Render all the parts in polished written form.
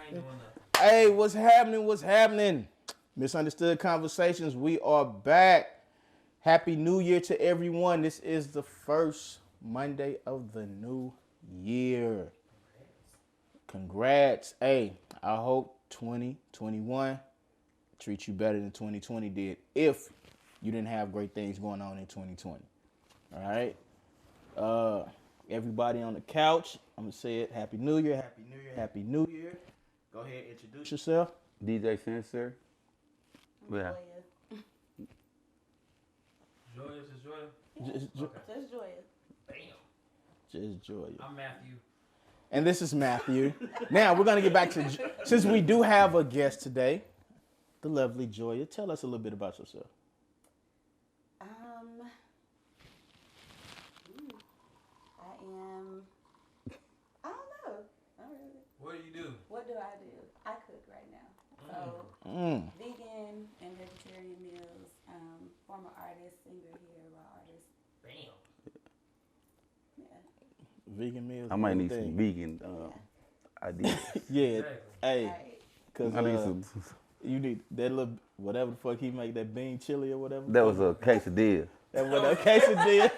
ain't doing nothing. Hey, what's happening? What's happening? Misunderstood Conversations. We are back. Happy New Year to everyone. This is the first Monday of the new year. Congrats. Hey, I hope 2021 treats you better than 2020 did if you didn't have great things going on in 2020. All right? Everybody on the couch, I'm going to say it. Happy New Year, Happy New Year, Happy New Year. Go ahead, introduce yourself. DJ Sensor. Yeah. Joyous is joyous. Just joyous. Bam. Just joy. I'm Matthew. And this is Matthew. Now, we're going to get back to, since we do have a guest today, the lovely Joya. Tell us a little bit about yourself. I don't know. Not really. What do you do? What do? I cook right now. So, vegan and vegetarian meals. Former artist, singer here, raw artist. Bam. Yeah. Vegan meals. I might need everything. some vegan ideas. Yeah. Exactly. Hey, Right. because I need some. you need that little, whatever the fuck he make, that bean chili or whatever. That was a quesadilla. That what that quesadilla.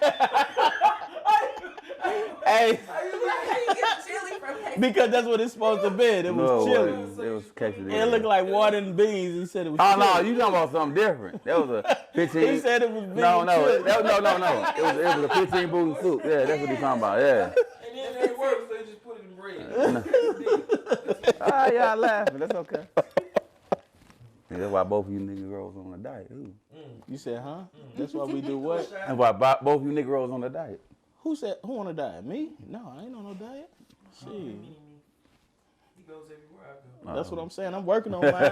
Hey, How you get chili from Mexico? because that's what it's supposed to be. It was chili. It was quesadilla. It looked like water and beans. He said it was Oh chili. no, you talking about something different. That was a 15. He said it was bean no. chili. No. It was a 15 boozing soup. Yeah, that's what he's talking about. Yeah. And then it ain't work, so they just put it in bread. Ah, y'all laughing. That's okay. Yeah, that's why both of you niggas on a diet. Ooh. You said, huh? That's why we do what? That's why both of you niggas on a diet. Who said, who on a diet? Me? No, I ain't on no diet. Shit. He goes everywhere I go. That's what I'm saying. I'm working on mine.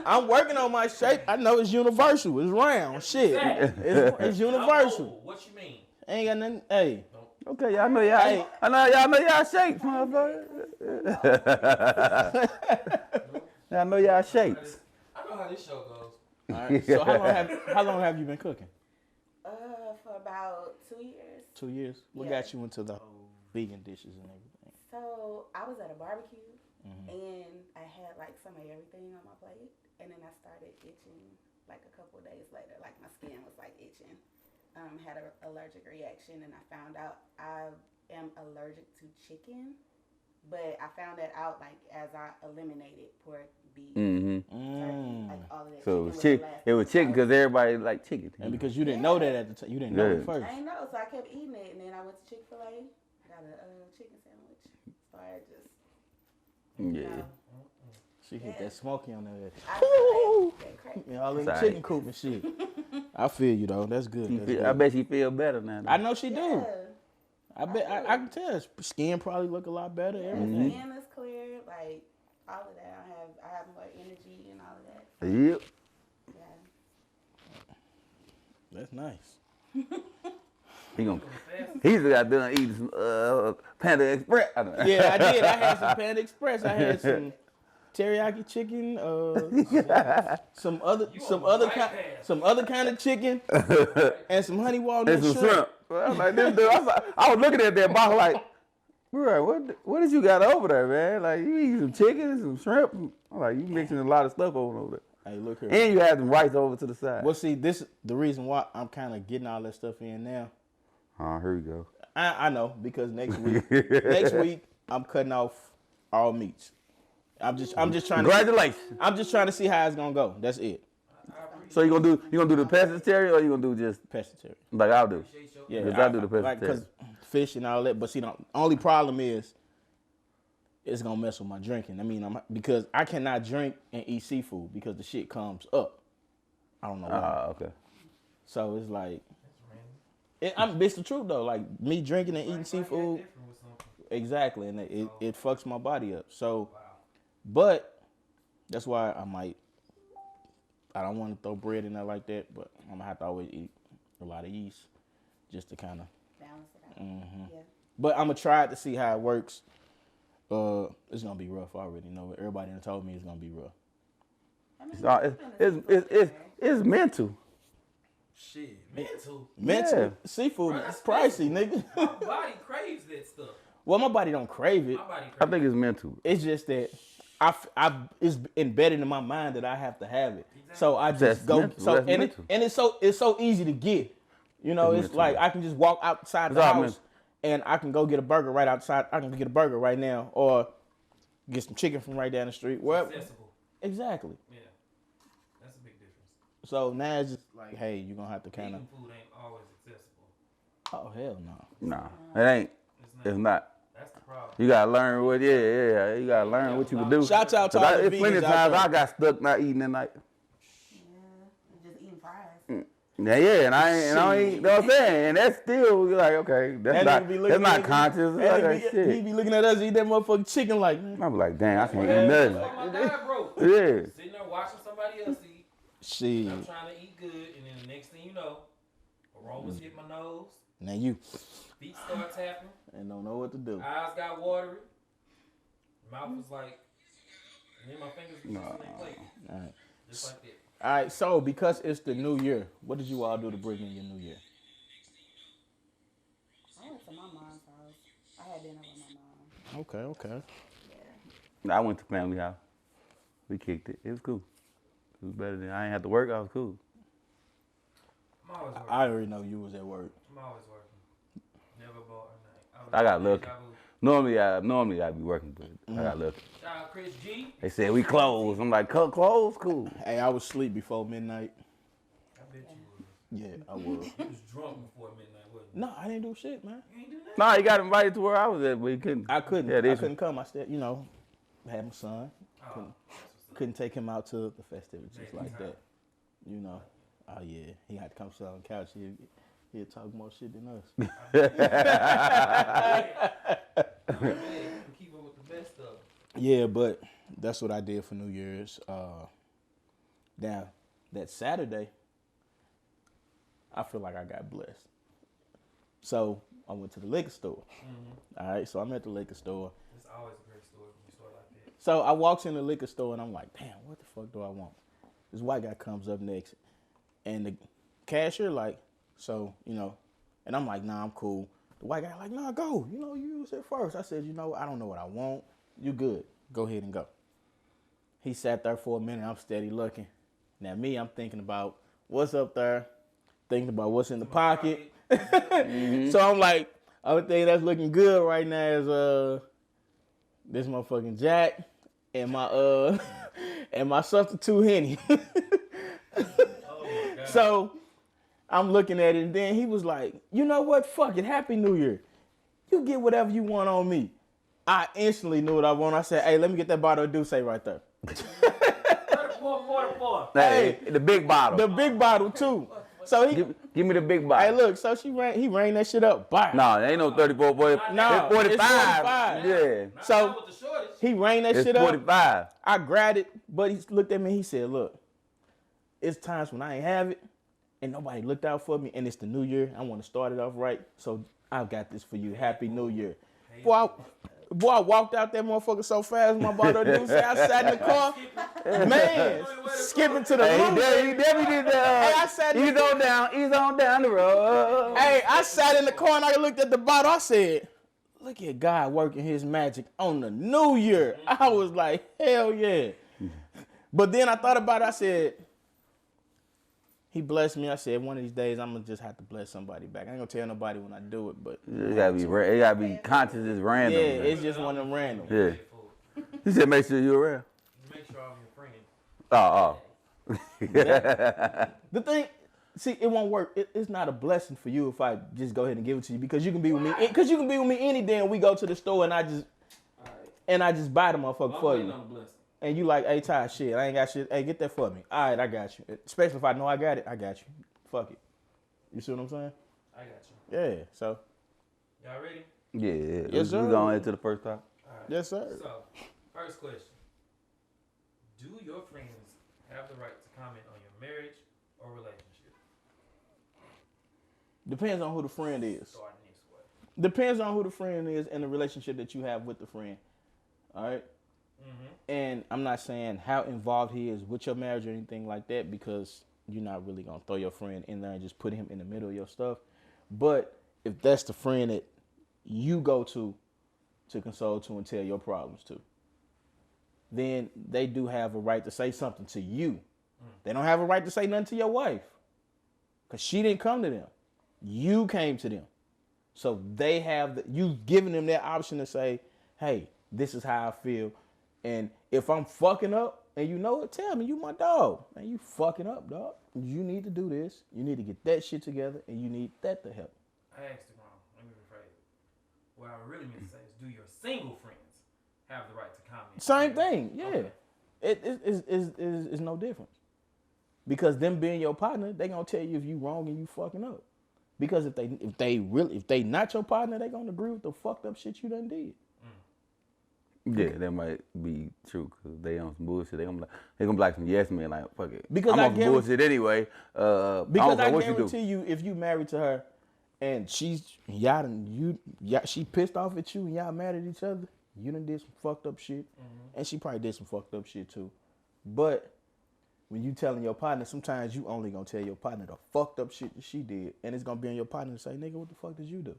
I'm working on my shape. I know it's universal. It's round. Shit. It's universal. Oh, what you mean? Ain't got nothing. Hey. Okay, y'all know y'all. Hey. I know y'all shapes, motherfucker. Y'all know y'all shapes. I know how this show goes. All right. So how long have you been cooking? For about 2 years. 2 years. What Yeah. got you into the whole vegan dishes and everything? So I was at a barbecue and I had like some of everything on my plate, and then I started itching like a couple of days later. Like my skin was like itching. Had an allergic reaction, and I found out I am allergic to chicken. But I found that out like as I eliminated pork, beef, turkey, like all of that. So chicken it was chicken because everybody like chicken. And because you didn't know that at the time, you didn't know it first. I didn't know, so I kept eating it, and then I went to Chick-fil-A, got a chicken sandwich. So I just Yeah. She hit that smoky on there. I that crazy. Yeah, all in the Sorry. chicken coop and shit. I feel you though. That's good. That's good. I bet she feel better now. I know she do. Yeah. I bet I can tell. Her skin probably look a lot better. Everything. Skin is clear, like all of that. I have more energy and all of that. Yep. Yeah. That's nice. He's got done eating some Panda Express. Yeah, I did. I had some Panda Express. I had some teriyaki chicken. Some other kind of chicken, and some honey walnut And some shrimp. shrimp. I was like, this dude, I was looking at that box like, bro, what did you got over there, man? Like, you eat some chicken and some shrimp. I'm like, you mixing a lot of stuff over there. Hey, look here. And you had some rice over to the side. Well, see, this the reason why I'm kind of getting all that stuff in now. Here we go. I know because next week I'm cutting off all meats. I'm just trying Congratulations. I'm just trying to see how it's gonna go. That's it. So you gonna do the pescatarian or you gonna do just Pescatarian. like I'll do? Yeah, Because I do the pescatarian. because fish and all that. But see, the only problem is it's gonna mess with my drinking. I mean, because I cannot drink and eat seafood because the shit comes up. I don't know why. Okay. So it's like, it's the truth though. Like me drinking and eating seafood, exactly, and it fucks my body up. So, but that's why I don't want to throw bread in there like that, but I'm gonna have to always eat a lot of yeast just to kind of Balance it out. Yeah. But I'm gonna try it to see how it works. It's gonna be rough. I already know it. Everybody done told me it's gonna be rough. I mean, It's mental. Shit, mental. Seafood is pricey, nigga. My body craves that stuff. Well, my body don't crave it. My body I think it's mental. It's just that it's embedded in my mind that I have to have it. So I just That's go. mental. So That's and mental. it's so easy to get. You know, It's it's mental. like I can just walk outside the It's all house mental. and I can go get a burger right outside. I can get a burger right now, or get some chicken from right down the street. Wherever. accessible. Exactly. Yeah, that's a big difference. So now it's just like, hey, you're gonna have to kind of. Vegan food ain't always accessible. Oh hell no. Nah, it ain't. It's not. That's the problem. You gotta learn what. Yeah. You gotta learn what you can do. Shout out to 'Cause all the it's plenty of vegans out times there. I got stuck not eating at night. Yeah, just eating fries. Yeah, and I ain't, you know what I'm saying? And that's still, you're like, okay, That that's nigga be not looking at conscious. That Like, nigga he shit. be looking at us eat that motherfucking chicken like, man, I'm like, dang, I can't Yeah, eat that's nothing. why my diet broke. Yeah. Sitting there watching somebody else eat. shit. I'm trying to eat good, and then the next thing you know, aromas hit my nose, Now you feet start tapping, and don't know what to do. eyes got watery, mouth was like, and then my fingers was just in their plate, All right. just like that. All right, so because it's the new year, what did you all do to bring in your new year? I went to my mom's house. I had dinner with my mom. Okay. Yeah. I went to family house. We kicked it. It was cool. It was better than I ain't had to work. I was cool. I'm always working. I already know you was at work. I'm always working. Never bought a night. I got lucky. Normally I'd be working, but I got lucky. Shout out Chris G. They said we closed. I'm like, close, cool. Hey, I was asleep before midnight. I bet you was. Yeah, I was. You was drunk before midnight, wasn't you? No, I didn't do shit, man. You ain't do that. Nah, he got invited to where I was at, but he couldn't. I couldn't. Yeah, I this couldn't come. I still, had my son. Oh, Couldn't take him out to the festivities Baby like time. that. You know. Oh yeah, he had to come sit on the couch. He'd talk more shit than us. keep up with the best stuff. Yeah, but that's what I did for New Year's. Now, that Saturday, I feel like I got blessed. So I went to the liquor store. All right, so I'm at the liquor store. It's always a great story when you start like that. So I walks in the liquor store and I'm like, damn, what the fuck do I want? This white guy comes up next, and the cashier like, so, and I'm like, nah, I'm cool. The white guy like, nah, go. You said first. I said, I don't know what I want. You good. Go ahead and go. He sat there for a minute. I'm steady looking. Now me, I'm thinking about what's up there, thinking about what's in the pocket. So I'm like, only thing that's looking good right now is this motherfucking Jack and my and my substitute Henny. Oh my God. So I'm looking at it, and then he was like, you know what? Fuck it. Happy New Year. You get whatever you want on me. I instantly knew what I want. I said, hey, let me get that bottle of Douce right there. 44. Hey, the big bottle. The big bottle too. So he, Give me the big hey, bottle. look. So he ran that shit up. Bye. No, it ain't no 34, boy. No, It's 45. it's 45. Yeah. So Not with the shortage. he ran that It's shit up. 45. I grabbed it, but he looked at me. He said, look, it's times when I ain't have it, and nobody looked out for me, and it's the new year. I want to start it off right, so I've got this for you. Happy New Year. Boy, I walked out that motherfucker so fast, my bottle of Douce. I sat in the car, man, skipping to the Hey, room. he definitely did that. Hey, I sat in Ease the- on down the road. Hey, I sat in the car and I looked at the bottle. I said, look at God working his magic on the new year. I was like, hell yeah. But then I thought about it. I said, he blessed me. I said, one of these days, I'm going to just have to bless somebody back. I ain't going to tell nobody when I do it, but It gotta be conscious, it's yeah, random. it's just one of them random. Yeah. He said, make sure you're around. Make sure I'm your friend. The thing, see, it won't work. It's not a blessing for you if I just go ahead and give it to you because you can be with me. Because you can be with me any day and we go to the store and I just buy the motherfucker for you. And you like, hey, Ty, shit, I ain't got shit. Hey, get that for me. All right, I got you. Especially if I know I got it, I got you. Fuck it. You see what I'm saying? I got you. Yeah, so. Y'all ready? Yeah. Yes, sir. We going into the first topic. All right. Yes, sir. So, first question. Do your friends have the right to comment on your marriage or relationship? Depends on who the friend is. Starting this way. Depends on who the friend is and the relationship that you have with the friend. All right? And I'm not saying how involved he is with your marriage or anything like that because you're not really going to throw your friend in there and just put him in the middle of your stuff. But if that's the friend that you go to to console to and tell your problems to, then they do have a right to say something to you. They don't have a right to say nothing to your wife because she didn't come to them. You came to them. So they have, you've given them that option to say, hey, this is how I feel. And if I'm fucking up and you know it, tell me, you my dog. Man, you fucking up, dog. You need to do this. You need to get that shit together and you need that to help. I asked it wrong. Let me rephrase it. What I really meant to say is, do your single friends have the right to comment? Same thing, yeah. Okay. It is no difference. Because them being your partner, they gonna tell you if you wrong and you fucking up. Because if they not your partner, they gonna agree with the fucked up shit you done did. Yeah, that might be true because they on some bullshit. They gonna be like some yes men, like fuck it. Because I'm I on some bullshit anyway. Because I what you do. guarantee you, if you married to her and she pissed off at you and y'all mad at each other, you done did some fucked up shit, and she probably did some fucked up shit too. But when you telling your partner, sometimes you only gonna tell your partner the fucked up shit that she did, and it's gonna be on your partner to say, nigga, what the fuck did you do?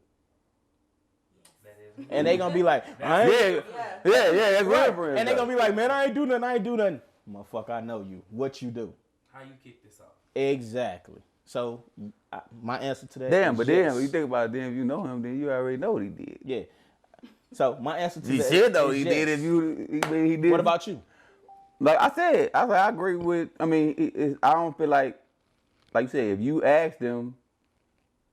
And they gonna be like, I ain't. Yeah, that's real friends. And they gonna be like, man, I ain't do nothing. Motherfucker, I know you. What you do? How you kick this off? Exactly. So my answer to that. Damn, is but yes. then you think about it, then if you know him, then you already know what he did. Yeah. So my answer to He that. should though. is He yes. did if he did. What about you? Like I said, I agree with. I mean, I don't feel like you said, if you ask them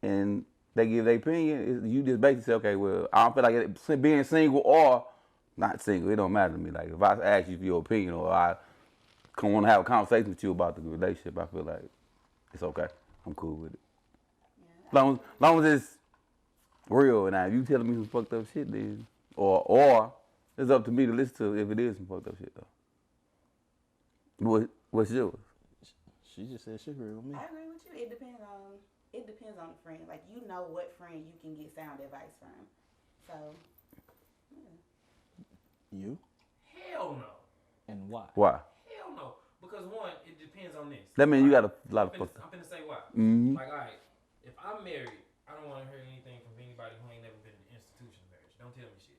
and they give their opinion, you just basically say, okay, well, I don't feel like being single or not single, it don't matter to me. Like if I ask you for your opinion or I want to have a conversation with you about the relationship, I feel like it's okay. I'm cool with it. Yeah. Long as it's real, and if you telling me some fucked up shit, then or it's up to me to listen to if it is some fucked up shit though. What's yours? She just said she agree with me. I agree with you. It depends on the friend. Like, you know what friend you can get sound advice from. So, yeah. You? Hell no. And why? Why? Hell no. Because one, it depends on this. That means you got a lot of fucked up. I'm finna say why. Mm-hmm. Like, alright, if I'm married, I don't want to hear anything from anybody who ain't never been in an institution marriage. Don't tell me shit.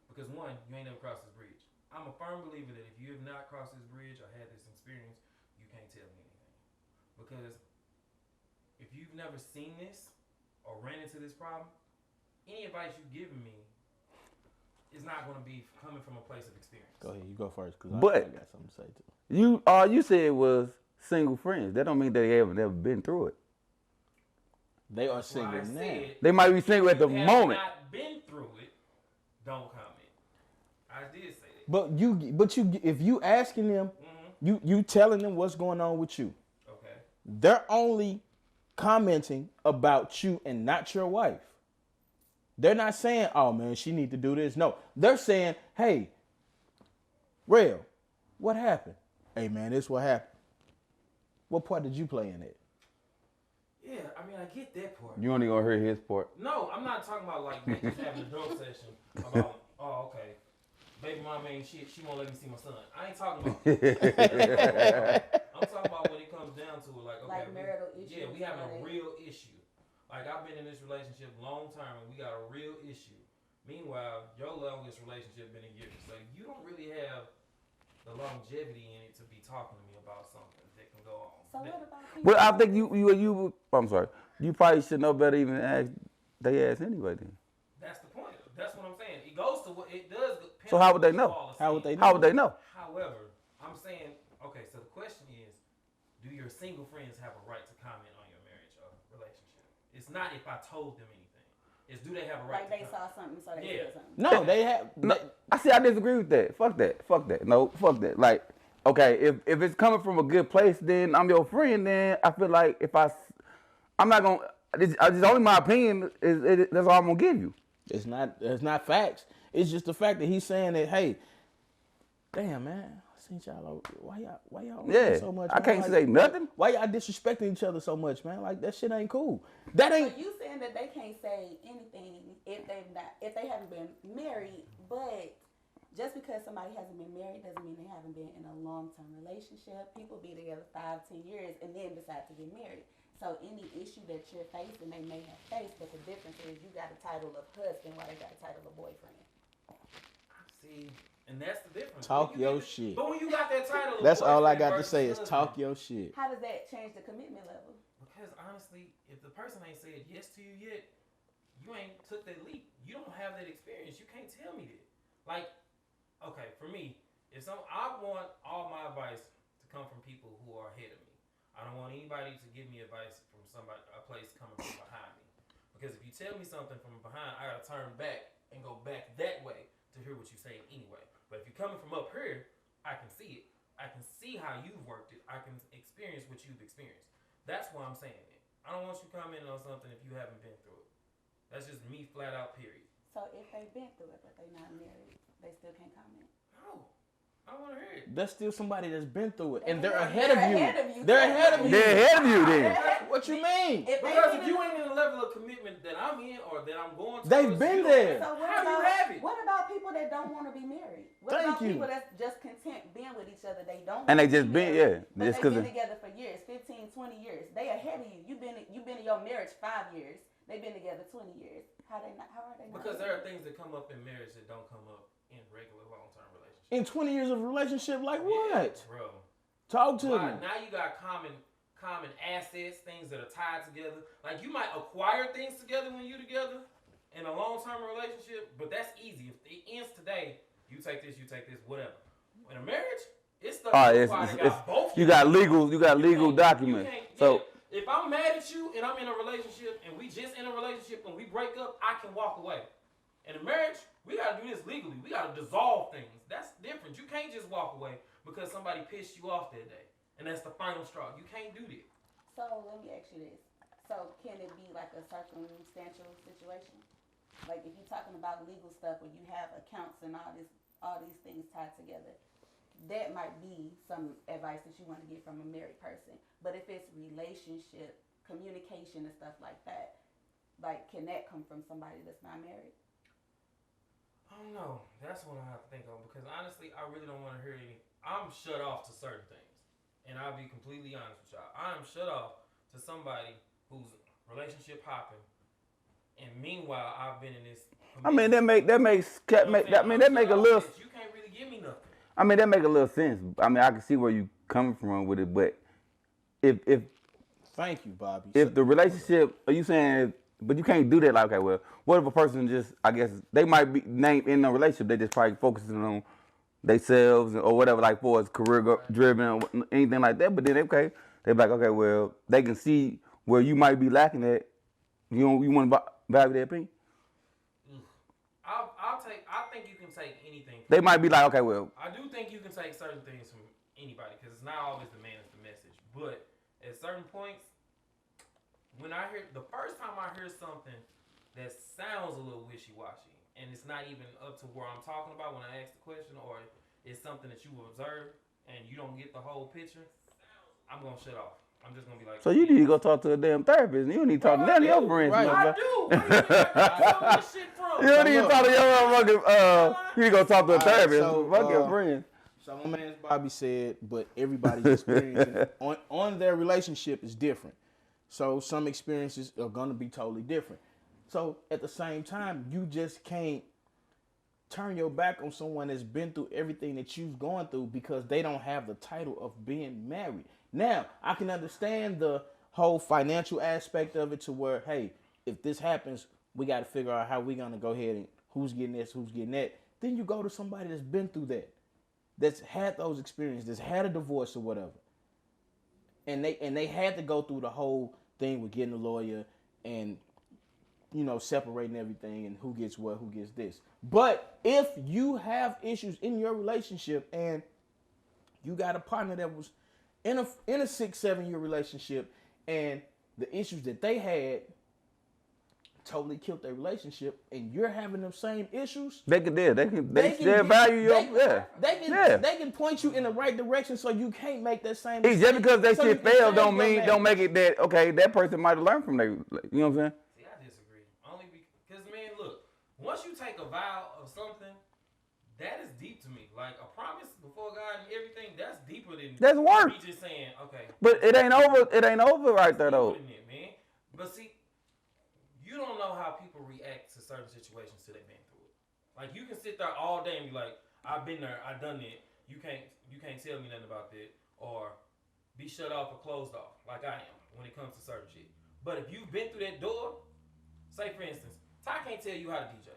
Because one, you ain't never crossed this bridge. I'm a firm believer that if you have not crossed this bridge or had this experience, you can't tell me anything. Because if you've never seen this or ran into this problem, any advice you've given me is not going to be coming from a place of experience. Go ahead, you go first, because But- I got something to say too. All you said was single friends. That don't mean they have never been through it. They are That's why single I now. said, They might be single at the if you moment. have not been through it, don't comment. I did say that. But if you asking them, you telling them what's going on with you. Okay. They're only commenting about you and not your wife. They're not saying, oh man, she need to do this. No, they're saying, hey, Rail, what happened? Hey man, this what happened. What part did you play in it? Yeah, I mean, I get that part. You only gonna hear his part. No, I'm not talking about like me just having a drunk session about, oh, okay, baby mama ain't shit, she won't let me see my son. I ain't talking about I'm talking about when it comes down to it, like, okay, Like marital issues. yeah, we having a like- real issue. Like, I've been in this relationship a long time and we got a real issue. Meanwhile, your longest relationship been a year. So you don't really have the longevity in it to be talking to me about something that can go on. So what about people? But I think you. I'm sorry. You probably should know better even ask they ass anyway then. That's the point. That's what I'm saying. It goes to what it does. So how would they know? How would they How would they know? However, I'm saying, okay, so the question is, do your single friends have a right to comment on your marriage or relationship? It's not if I told them anything. It's do they have a right Like to they comment? saw something, so they Yeah. said something. No, they have. No, I disagree with that. Fuck that. No, fuck that. Like, okay, if it's coming from a good place, then I'm your friend. Then I feel like I'm not gonna. It's only my opinion. That's all I'm gonna give you. It's not facts. It's just the fact that he's saying that, hey, damn man, I seen y'all. Why y'all Yeah, so much? I man? can't Like, say nothing. Why y'all disrespecting each other so much, man? Like that shit ain't cool. That So ain't. you saying that they can't say anything if they haven't been married, but just because somebody hasn't been married doesn't mean they haven't been in a long-term relationship. People be together 5-10 years and then decide to get married. So any issue that you're facing, they may have faced, but the difference is you got a title of husband while they got a title of boyfriend. See, and that's the difference. Talk your shit. But when you got that title, That's all I boyfriend got to versus say is husband, talk your shit. How does that change the commitment level? Because honestly, if the person ain't said yes to you yet, you ain't took that leap. You don't have that experience. You can't tell me that. Like, okay, for me, I want all my advice to come from people who are ahead of me. I don't want anybody to give me advice from a place coming from behind me. Because if you tell me something from behind, I gotta turn back and go back that way to hear what you're saying anyway. But if you're coming from up here, I can see it. I can see how you've worked it. I can experience what you've experienced. That's why I'm saying it. I don't want you commenting on something if you haven't been through it. That's just me flat out, period. So if they've been through it but they're not married, they still can't comment? No. I want to hear it. That's still somebody that's been through it, and They're they're ahead of you. They're ahead of you. They're ahead of you then. What you mean? Because if you ain't in the level of commitment that I'm in or that I'm going to, They've been there. So How you have it? What about people that don't want to be married? What Thank about you. people that's just content being with each other? They don't. And they wanna just be been, married, yeah. But Just they've 'cause been together for years, 15, 20 years. They ahead of you. You've been in your marriage 5 years. They've been together 20 years. How are they not? Because there are things that come up in marriage that don't come up in regular long-term relationships. In 20 years of relationship, like what? Yeah, bro. Talk to me. Now you got common assets, things that are tied together. Like you might acquire things together when you together in a long-term relationship, but that's easy. If it ends today, you take this, whatever. In a marriage, it's the you got legal documents. So if I'm mad at you and I'm in a relationship and we just in a relationship and we break up, I can walk away. In a marriage, we gotta do this legally. We gotta dissolve things. That's different. You can't just walk away because somebody pissed you off that day. And that's the final straw. You can't do that. So let me ask you this. So can it be like a circumstantial situation? Like if you're talking about legal stuff where you have accounts and all these things tied together, that might be some advice that you want to get from a married person. But if it's relationship, communication and stuff like that, like can that come from somebody that's not married? I don't know. That's what I have to think of because honestly, I really don't want to hear any. I'm shut off to certain things. And I'll be completely honest with y'all. I am shut off to somebody whose relationship hopping, and meanwhile I've been in this. I mean that make a little. You can't really give me nothing. I mean that make a little sense. I mean I can see where you coming from with it, but if thank you, Bobby. If the relationship, are you saying? But you can't do that. Like, okay, well, what if a person just? I guess they might be named in a relationship. They just probably focusing on themselves or whatever, like for as career driven or anything like that. But then they're like, okay, well, they can see where you might be lacking at. You want to value their opinion? I think you can take anything. They might be like, okay, well, I do think you can take certain things from anybody because it's not always the man, it's the message. But at certain points, when I hear the first time I hear something that sounds a little wishy-washy. And it's not even up to where I'm talking about when I ask the question, or it's something that you observe and you don't get the whole picture, I'm going to shut off. I'm just going to be like... So you need to go talk to a damn therapist. You don't need to talk to none of your friends. Right. I do. Where you think I got some of this shit from? You don't need to talk to your motherfucking... you need to go talk to a therapist. So, Fuck your friends. So my man Bobby said, but everybody's experience on their relationship is different. So some experiences are going to be totally different. So at the same time, you just can't turn your back on someone that's been through everything that you've gone through because they don't have the title of being married. Now, I can understand the whole financial aspect of it to where, hey, if this happens, we got to figure out how we're going to go ahead and who's getting this, who's getting that. Then you go to somebody that's been through that, that's had those experiences, that's had a divorce or whatever. And they had to go through the whole thing with getting a lawyer and separating everything and who gets what, who gets this. But if you have issues in your relationship and you got a partner that was in a 6-7 year relationship and the issues that they had totally killed their relationship and you're having them same issues, they can value your they can point you in the right direction so you can't make that same mistake. Just because that shit failed don't make it that okay, that person might have learned from their, you know what I'm saying? See, I disagree. Only because man, look, once you take a vow of something, that is deep to me. Like a promise before God and everything, that's deeper than that's work. Me just saying, okay. But it ain't over right there though. It, man. But see, you don't know how people react to certain situations till they've been through it. Like you can sit there all day and be like, I've been there, I've done it. You can't tell me nothing about that, or be shut off or closed off like I am when it comes to certain shit. But if you've been through that door, say for instance, Ty can't tell you how to DJ.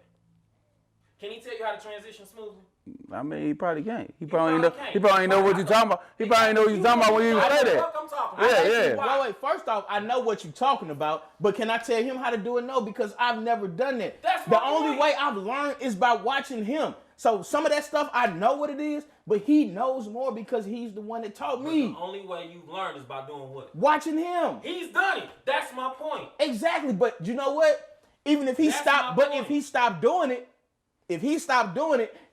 Can he tell you how to transition smoothly? I mean, he probably can't. He probably ain't know what you're talking about. He probably ain't know what you're talking about when you say that. What I'm talking about. Wait. First off, I know what you're talking about, but can I tell him how to do it? No, because I've never done that. The only way I've learned is by watching him. So some of that stuff, I know what it is, but he knows more because he's the one that taught me. The only way you learn is by doing what? Watching him. He's done it. That's my point. Exactly, but you know what? Even if he stopped, but if he stopped doing it,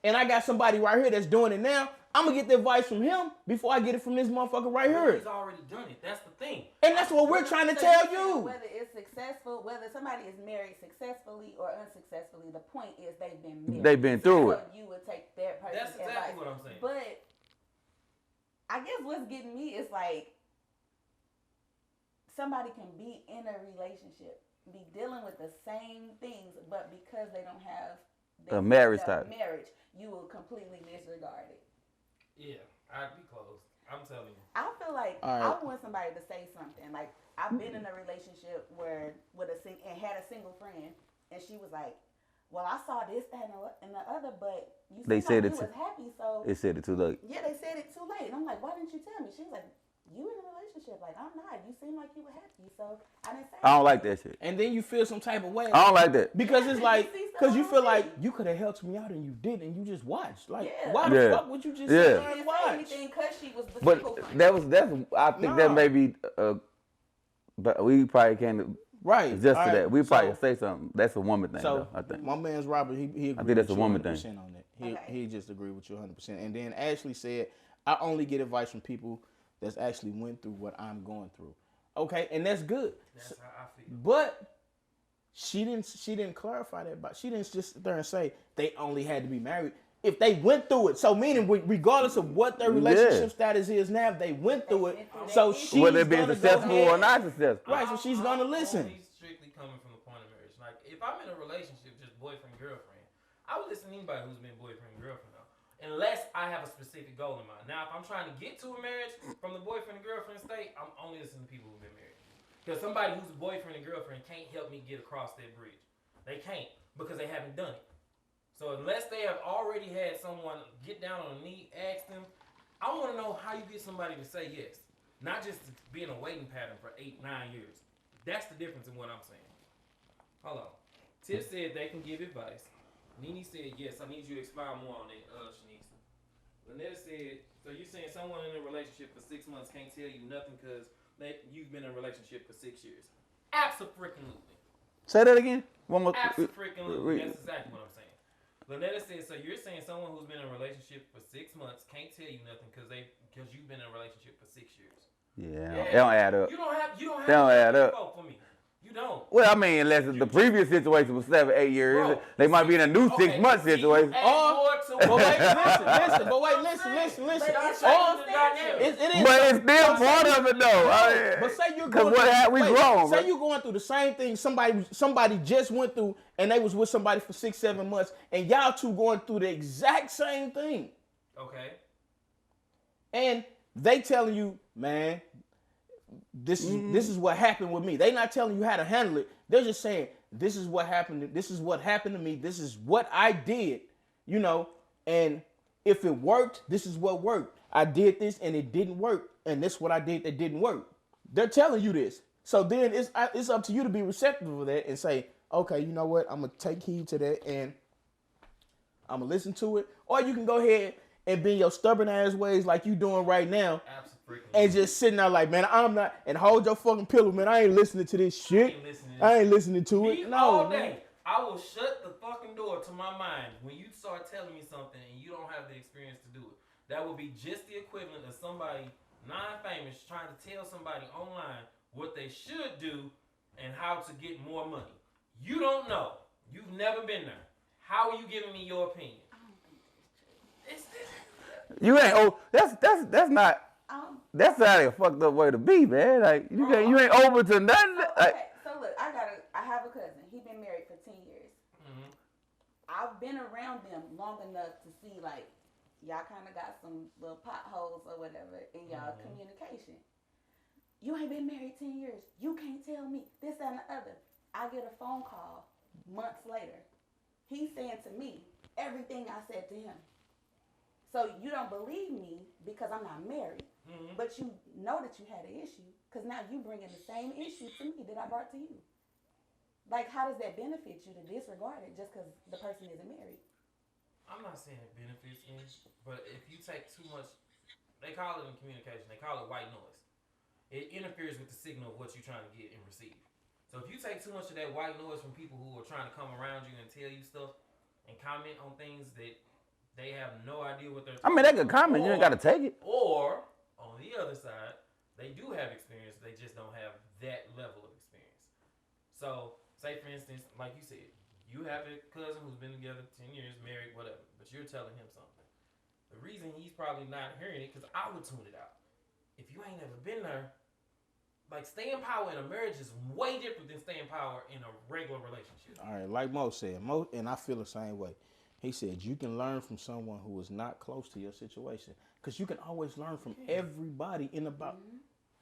and I got somebody right here that's doing it now, I'm gonna get the advice from him before I get it from this motherfucker right here. He's already done it. That's the thing. And that's what we're trying to tell you. Whether it's successful, whether somebody is married successfully or unsuccessfully, the point is they've been married. They've been through it. You would take their person's That's exactly advice. what I'm saying. But I guess what's getting me is like somebody can be in a relationship, be dealing with the same things, but because they don't have a marriage, you will completely disregard it. Yeah, I'd be close. I'm telling you. I feel like I want somebody to say something. Like I've been in a relationship where and had a single friend, and she was like, "Well, I saw this, that, and the other, but you said like you was happy, so they said it too late." Yeah, they said it too late. And I'm like, "Why didn't you tell me?" She was like, "You in a relationship? Like I'm not. You seem like you were happy, so I didn't say." I don't like that shit. And then you feel some type of way. I don't like that because it's like you feel like you could have helped me out and you didn't, and you just watched. Like why the fuck would you just sit there and watch? Anything because she was the but single friend. that's I think that may be but we probably can't adjust to that. We probably say something. That's a woman thing, though, I think. My man's Robert, he agreed. I think that's with a woman 100% thing. On that. He just agreed with you 100%. And then Ashley said, I only get advice from people that's actually went through what I'm going through. Okay, and that's good. That's how I feel. But she didn't clarify that. But she didn't just sit there and say they only had to be married. If they went through it, so meaning regardless of what their relationship status is now, they went through it. So she's whether it be successful or not successful. Right, so she's gonna listen. Only strictly coming from the point of marriage. Like if I'm in a relationship, just boyfriend girlfriend, I would listen to anybody who's been boyfriend girlfriend now, unless I have a specific goal in mind. Now, if I'm trying to get to a marriage from the boyfriend and girlfriend state, I'm only listening to people who've been married. Because somebody who's a boyfriend and girlfriend can't help me get across that bridge. They can't because they haven't done it. So unless they have already had someone get down on a knee, ask them, I want to know how you get somebody to say yes. Not just to be in a waiting pattern for 8-9 years. That's the difference in what I'm saying. Hold on. Tiff said they can give advice. Nene said yes. I need you to expound more on that, Shanice. Lynetta said, so you're saying someone in a relationship for 6 months can't tell you nothing because you've been in a relationship for 6 years. Abso-freaking-lutely. Say that again? One more. Abso-freaking-lutely. That's exactly what I'm saying. Lynetta said, so you're saying someone who's been in a relationship for 6 months can't tell you nothing because you've been in a relationship for 6 years. Yeah, they don't add up. You don't have they don't add up. For me. You don't. Well, I mean, unless the previous situation was 7-8 years, bro, they might be in a new 6 month situation. But wait, listen. It is. But it's still part of it, though. But say you're going through, say you're going through the same thing somebody just went through, and they was with somebody for 6-7 months, and y'all two going through the exact same thing. Okay. And they telling you, man, this is what happened with me. They not telling you how to handle it. They're just saying, this is what happened. This is what happened to me. This is what I did, and if it worked, this is what worked. I did this and it didn't work. And this is what I did that didn't work. They're telling you this. So then it's up to you to be receptive of that and say, okay, you know what? I'm going to take heed to that and I'm going to listen to it. Or you can go ahead and be in your stubborn ass ways like you doing right now. Absolutely. And just sitting there like, man, I'm not, and hold your fucking pillow, man. I ain't listening to this shit. I ain't listening to it. No, all day, man. I will shut the fucking door to my mind when you start telling me something and you don't have the experience to do it. That will be just the equivalent of somebody non-famous trying to tell somebody online what they should do and how to get more money. You don't know. You've never been there. How are you giving me your opinion? You ain't. Oh, that's not. That's not a fucked up way to be, man. Like you ain't over to nothing. Okay, so look, I have a cousin. He been married for 10 years. Mm-hmm. I've been around them long enough to see like y'all kind of got some little potholes or whatever in y'all communication. You ain't been married 10 years. You can't tell me this, that, and the other. I get a phone call months later. He's saying to me everything I said to him. So you don't believe me because I'm not married, but you know that you had an issue because now you bringing the same issue to me that I brought to you. Like, how does that benefit you to disregard it just because the person isn't married? I'm not saying it benefits me, but if you take too much, they call it in communication, they call it white noise. It interferes with the signal of what you're trying to get and receive. So if you take too much of that white noise from people who are trying to come around you and tell you stuff and comment on things that they have no idea what they're talking I mean, they can comment. You ain't got to take it. Or, on the other side, they do have experience. They just don't have that level of experience. So, say, for instance, like you said, you have a cousin who's been together 10 years, married, whatever, but you're telling him something. The reason he's probably not hearing it, because I would tune it out. If you ain't ever been there, like, staying power in a marriage is way different than staying power in a regular relationship. All right, like Mo said, and I feel the same way. He said you can learn from someone who is not close to your situation, because you can always learn from everybody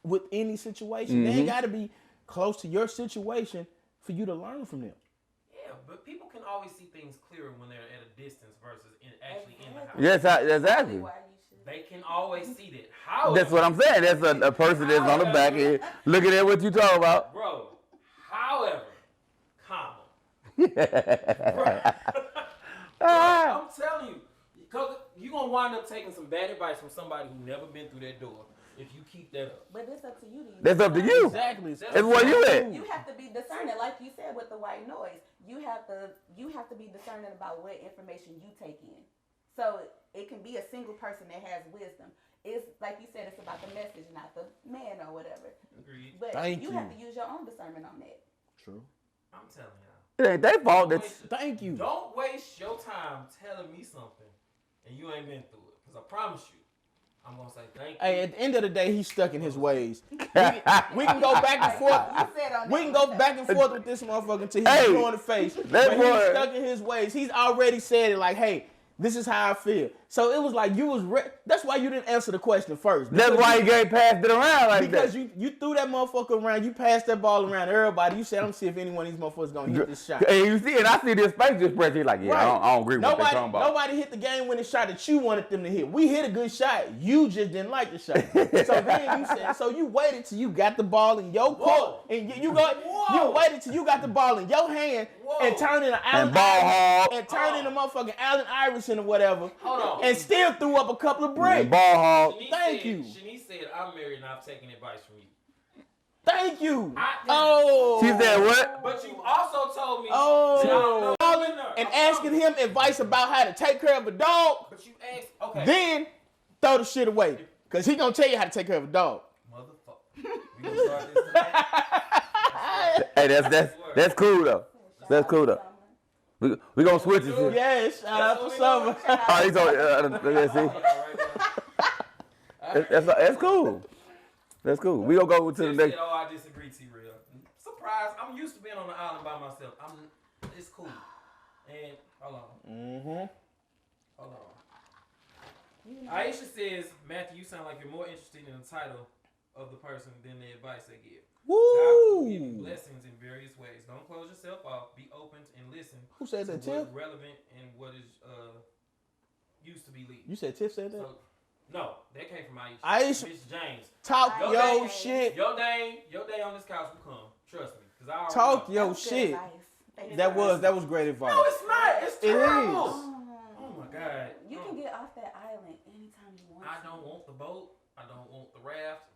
with any situation. They ain't got to be close to your situation for you to learn from them. Yeah, but people can always see things clearer when they're at a distance versus actually in the house. Yes, exactly. They can always see that. However, That's what I'm saying. That's a person that's on the back end looking at what you talking about. Bro, however, comma. Bro, I'm telling you, because you're going to wind up taking some bad advice from somebody who never been through that door if you keep that up. But it's up to you. That's up to you. Exactly. That's where you at. You have to be discerning, like you said with the white noise. You have to be discerning about what information you take in. So it can be a single person that has wisdom. It's like you said, it's about the message, not the man or whatever. Agreed. But Thank you you. have to use your own discernment on that. True. I'm telling y'all. It ain't their fault. That's Thank you. Don't waste your time telling me something and you ain't been through it. Because I promise you, I'm going to say thank you. Hey, at the end of the day, he's stuck in his ways. We can go back and forth. We can go back and forth with this motherfucker until he's blue in the face. But he's stuck in his ways. He's already said it like, hey, this is how I feel. So it was like you was that's why you didn't answer the question first. That's why you passed it around like that. Because you threw that motherfucker around. You passed that ball around to everybody. You said, I'm going to see if any one of these motherfuckers going to hit this shot. And you see it. I see this facial expression. He's like, yeah, Right. I don't agree with what they're talking about. Nobody hit the game-winning shot that you wanted them to hit. We hit a good shot. You just didn't like the shot. So then you said, so you waited till you got the ball in your court. And you waited till you got the ball in your hand and turned into Allen Iverson. And turned into motherfucking Allen Iverson or whatever. Hold on. And still threw up a couple of breaks. Ball hog. Thank you. Shanice said, I'm married and I've taken advice from you. Thank you. She said what? But you also told me that I don't know calling and asking him advice about how to take care of a dog. But you asked, okay. Then throw the shit away. Because he going to tell you how to take care of a dog. Motherfucker. We gonna start this tonight? Hey, that's cool though. That's cool though. We gonna switch it. Here. Yes, shout out to Summer. Oh, he's on. Let's see. That's cool. That's cool. We gonna go to the next. Oh, I disagree, T-Real. Surprise! I'm used to being on the island by myself. It's cool. And hold on. Hold on. Aisha says, Matthew, you sound like you're more interested in the title of the person than the advice they give. God will give you blessings in various ways. Don't close yourself off. Be open and listen. Who said to that, Tiff? what's relevant and what is used to be legal. You said Tiff said that? No, that came from Aisha. Aisha. Miss James. Talk your shit. Your day on this couch will come. Trust me. Cause I Talk know. your shit. That was great advice. No, it's not. It's terrible. Oh my God. You can get off that island anytime you want. I don't want the boat. I don't want the raft.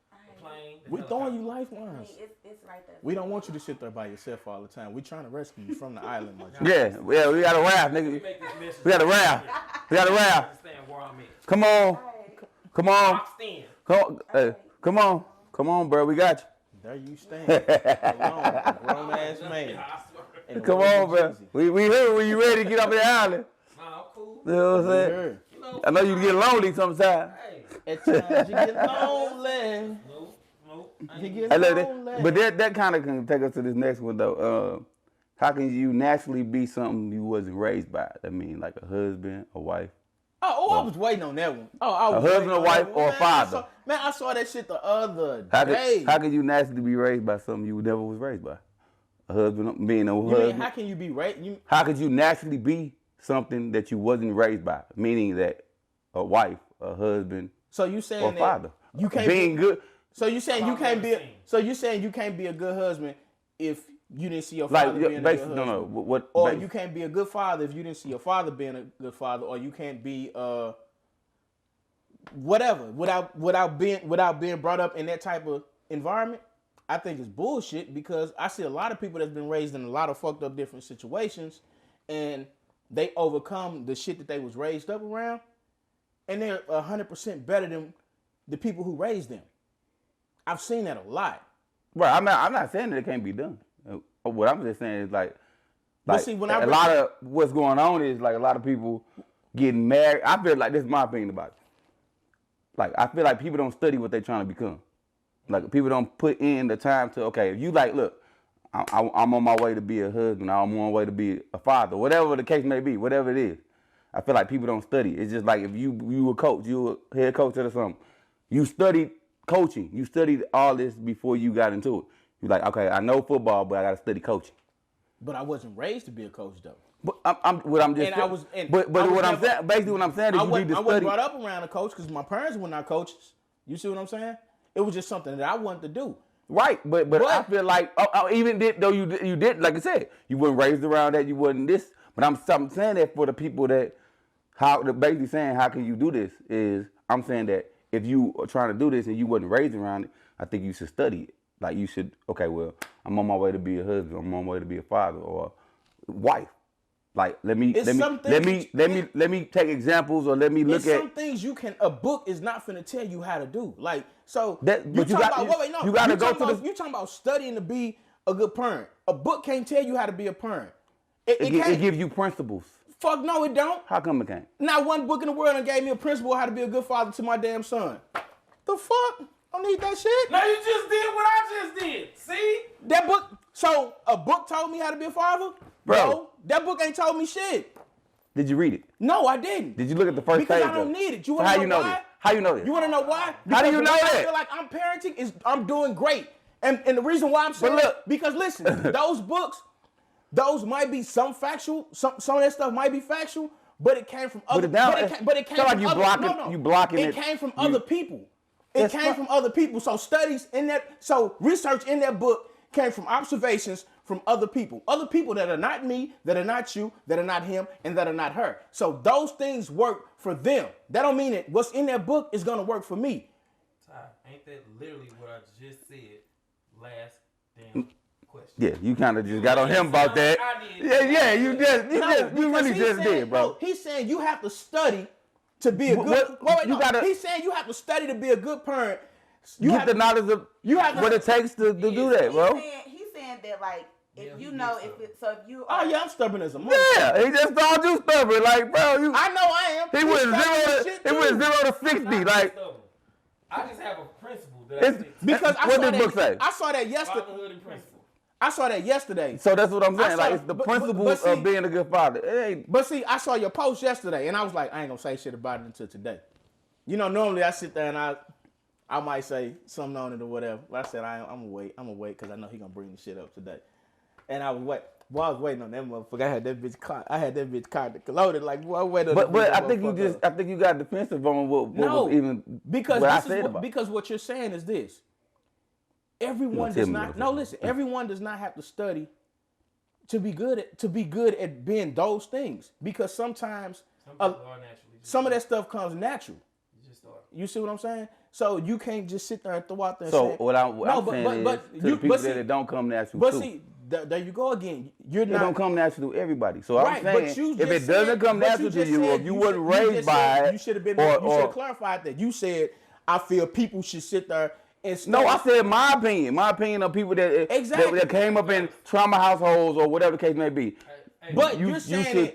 Plane, we throwing you lifelines. It's right there. We don't want you to sit there by yourself all the time. We trying to rescue you from the island. Yeah, we got a raft, nigga. We got a raft. We got a raft. Come on. Come on. Come on, bro. We got you. There you stand. Alone, grown ass man. Come on, bro. We here when you ready to get off the island. Nah, I'm cool. You know what I'm saying? I know you get lonely sometimes. At times you get lonely. Nope. You get lonely. But that kind of can take us to this next one though. How can you naturally be something you wasn't raised by? I mean, like a husband, a wife. I was waiting on that one. I was a husband, a wife, or a father. I saw that shit the other day. How can you naturally be raised by something you never was raised by? A husband, being a husband. Mean, how can you be raised? How could you naturally be something that you wasn't raised by? Meaning that a wife, a husband, so you saying or that father. You can't being good. So you saying you can't be? So you saying you can't be a good husband if you didn't see your father being a good husband? No. What? Or you can't be a good father if you didn't see your father being a good father, or you can't be whatever without being brought up in that type of environment. I think it's bullshit because I see a lot of people that's been raised in a lot of fucked up different situations, and they overcome the shit that they was raised up around, and they're 100% better than the people who raised them. I've seen that a lot. Right. I'm not saying that it can't be done. What I'm just saying is like see, when a lot of what's going on is like a lot of people getting married. I feel like this is my opinion about it. Like I feel like people don't study what they're trying to become. Like people don't put in the time to, okay, if you like, look, I'm on my way to be a husband, I'm on my way to be a father, whatever the case may be, whatever it is. I feel like people don't study. It's just like if you a coach, you a head coach or something, you studied coaching, you studied all this before you got into it. You're like, okay, I know football, but I got to study coaching. But I wasn't raised to be a coach though. But what I'm saying, basically what I'm saying is you need to study. I wasn't brought up around a coach because my parents were not coaches. You see what I'm saying? It was just something that I wanted to do. Right, but I feel like even though you did, like I said, you weren't raised around that, you wasn't this. But I'm saying that for the people that basically saying how can you do this is I'm saying that if you are trying to do this and you wasn't raised around it, I think you should study it. Like you should, okay, well, I'm on my way to be a husband, I'm on my way to be a father or a wife. Like let me take examples or let me look at some things you can. A book is not finna tell you how to do. Like so that. You talking about studying to be a good parent. A book can't tell you how to be a parent. It gives you principles. Fuck no, it don't. How come it can't? Not one book in the world that gave me a principle how to be a good father to my damn son. The fuck? I don't need that shit. No, you just did what I just did. See that book. So a book told me how to be a father. Bro, no, that book ain't told me shit. Did you read it? No, I didn't. Did you look at the first page? Because I don't need it. You want to know why? How you know this? You want to know why? How do you know that? I feel like I'm parenting is I'm doing great, and the reason why I'm saying because listen, those books, those might be some factual, some of that stuff might be factual, but it came from other. But it came from like you blocking it. It came from other people. It came from other people. So studies in that, so research in that book came from observations from other people that are not me, that are not you, that are not him, and that are not her. So those things work for them. That don't mean that what's in that book is gonna work for me. Ty, ain't that literally what I just said? Last damn question. Yeah, you kind of just got on him about that. Yeah, you really just did, bro. No, he's saying you have to study to be a good. He's saying you have to study to be a good parent. You get the knowledge of what it takes to do that, bro. He's saying that like. If you know, if you are, oh yeah, I'm stubborn as a mother. Yeah, he just called you stubborn, like bro. I know I am. He went 0 to 60, like. I just have a principle that because what did the book say? I saw that yesterday. I saw that yesterday. So that's what I'm saying. Like it's the principles of being a good father. But see, I saw your post yesterday, and I was like, I ain't gonna say shit about it until today. You know, normally I sit there and I might say something on it or whatever. But I said I'm gonna wait because I know he gonna bring the shit up today. And I was waiting on that motherfucker. I had that bitch caught loaded. Like, boy, I waited. But I think you got defensive on what was even because what I said about. Because what you're saying is this. Everyone does not. No, listen. Everyone does not have to study to be good at being those things. Because sometimes some of that stuff comes natural. You see what I'm saying? So you can't just sit there and throw out there. So what I'm saying is to the people that it don't come natural. But see, there you go again. It don't come natural to everybody. So I'm saying if it doesn't come natural to you, if you wasn't raised by it, you should have clarified that. You said I feel people should sit there. No, I said my opinion. My opinion of people that came up in trauma households or whatever the case may be. But you're saying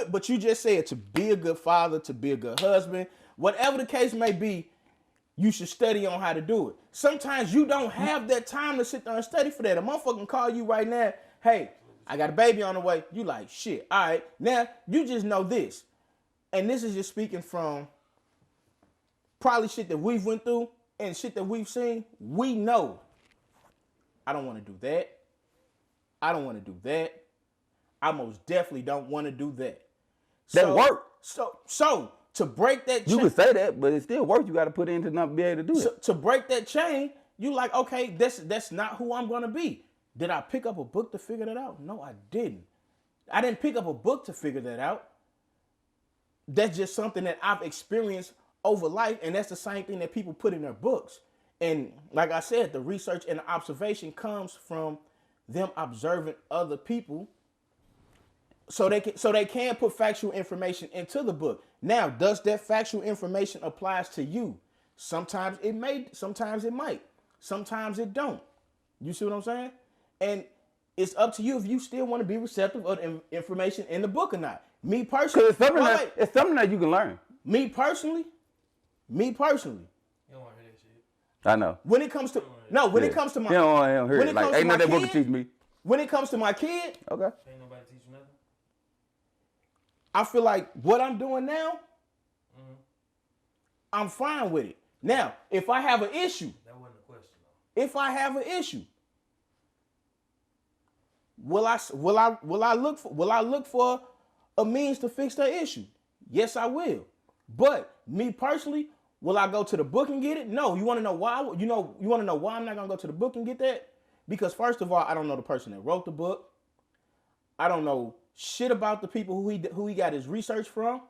but you just said to be a good father, to be a good husband, whatever the case may be, you should study on how to do it. Sometimes you don't have that time to sit there and study for that. A motherfucker can call you right now, hey, I got a baby on the way. You like, shit, all right. Now, you just know this. And this is just speaking from probably shit that we've went through and shit that we've seen. We know, I don't want to do that. I don't want to do that. I most definitely don't want to do that. That work. So to break that chain. You can say that, but it's still work you got to put in to not be able to do it. To break that chain, you like, okay, that's not who I'm going to be. Did I pick up a book to figure that out? No, I didn't. I didn't pick up a book to figure that out. That's just something that I've experienced over life, and that's the same thing that people put in their books. And like I said, the research and the observation comes from them observing other people so they can put factual information into the book. Now, does that factual information applies to you? Sometimes it may, sometimes it might, sometimes it don't. You see what I'm saying? And it's up to you if you still want to be receptive of the information in the book or not. Me personally, it's something that you can learn. Me personally. You don't want to hear that shit. I know. When it comes to it comes to my, you don't want to hear it. Like, ain't nothing that book can teach me. When it comes to my kid, okay, Ain't nobody teach you nothing. I feel like what I'm doing now, I'm fine with it. Now, if I have an issue, That wasn't a question though. if I have an issue, will I look for a means to fix that issue? Yes, I will. But me personally, will I go to the book and get it? No. You want to know why? You want to know why I'm not gonna go to the book and get that? Because first of all, I don't know the person that wrote the book. I don't know shit about the people who he got his research from,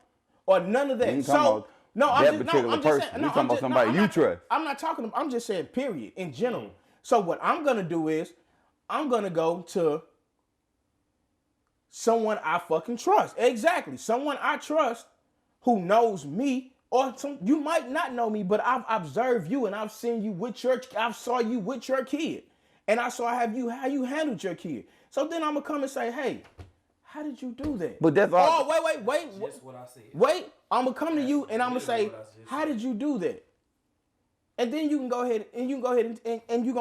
or none of that. So no, I'm just saying. You talking about somebody you trust? I'm not talking. I'm just saying, period, in general. So what I'm gonna do is, I'm gonna go to someone I fucking trust. Exactly, someone I trust who knows me, or you might not know me, but I've observed you and I've seen you I saw you with your kid, and I saw how you handled your kid. So then I'm gonna come and say, hey, how did you do that? But that's all. Oh, wait. Just what I said. Wait, I'm gonna come to you and I'm gonna say, how did you do that? And then you can go ahead and you're gonna